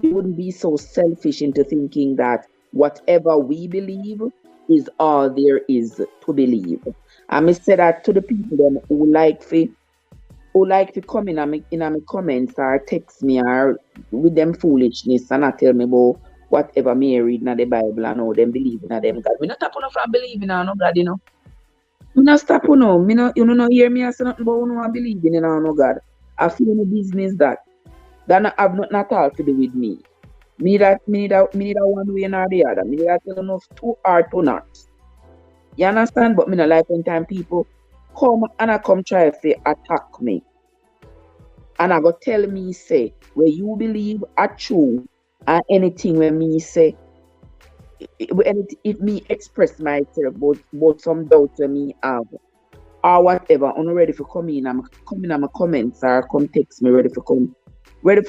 We wouldn't be so selfish into thinking that whatever we believe is all there is to believe. I must say that to the people them who like to come in my comments or text me or with them foolishness and not tell me about whatever me read in the Bible and how them believe in them God. We not stop on from believing in no God, you know. Me not stop on. Me not, you know, hear me say nothing about no believing in no God. I feel no business that. That not have nothing at all to do with me. Me need that one way or the other. Me need that tell enough too hard to not. You understand? But me not like when time people come try to attack me. And I go tell me say where you believe are true and anything when me say if me express myself about some doubts when me have or whatever, I'm ready for come in. I'm coming on my comments or come text me ready for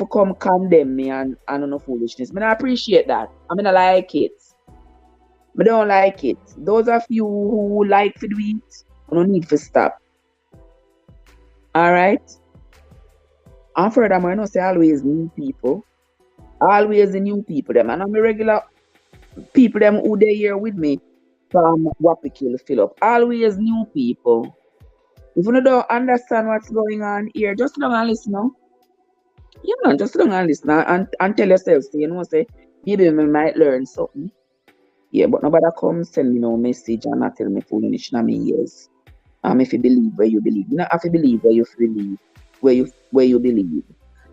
come condemn me and no foolishness. I appreciate that. I mean I like it. I don't like it. Those of you who like to do it, I don't need to stop. Alright? And furthermore, I know say always new people. Always the new people them. And I'm a regular people them who they here with me from Wapikill fill up. Always new people. If you don't understand what's going on here, just don't and listen now. You know, just don't and listen and tell yourself, say, you know, say, maybe we might learn something. Yeah, but nobody come send me no message and not tell me foolish in my ears. If you believe where you believe. You not have to believe where you believe, where you believe.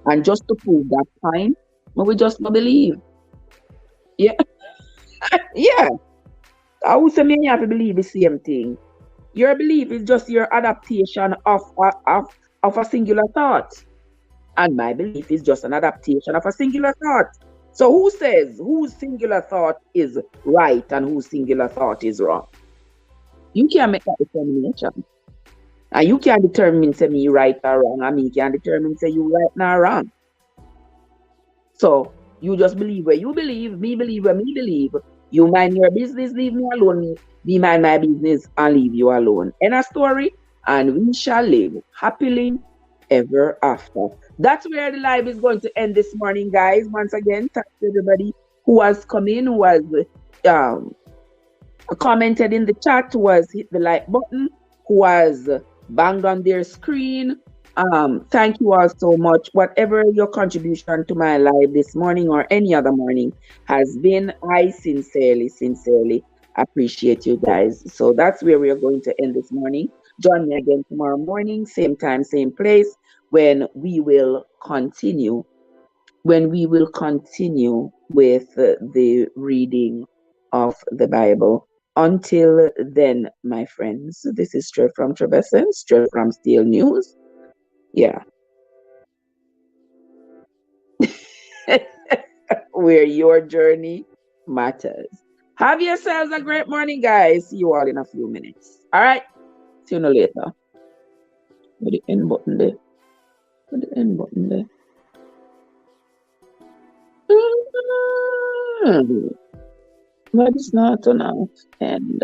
And just to prove that point, we just not believe. Yeah, yeah. I would say me and you have to believe the same thing. Your belief is just your adaptation of a singular thought. And my belief is just an adaptation of a singular thought. So who says whose singular thought is right and whose singular thought is wrong? You can't make that determination. And you can't determine say me right or wrong. I mean you can't determine say you right or wrong. So you just believe where you believe, me believe where me believe. You mind your business, leave me alone. Me mind my business and leave you alone. End of story. And we shall live happily ever after. That's where the live is going to end this morning, guys. Once again, thanks to everybody who has come in, who has um, commented in the chat, who has hit the like button, who has banged on their screen. Thank you all so much. Whatever your contribution to my live this morning or any other morning has been, I sincerely appreciate you guys. So that's where we are going to end this morning. Join me again tomorrow morning, same time, same place, when we will continue with the reading of the Bible. Until then, my friends, this is Trev from Trevessence, Trev from Steel News. Yeah. Where your journey matters. Have yourselves a great morning, guys. See you all in a few minutes. All right. See you later. With the end button there. With the end button there. But it's not enough. And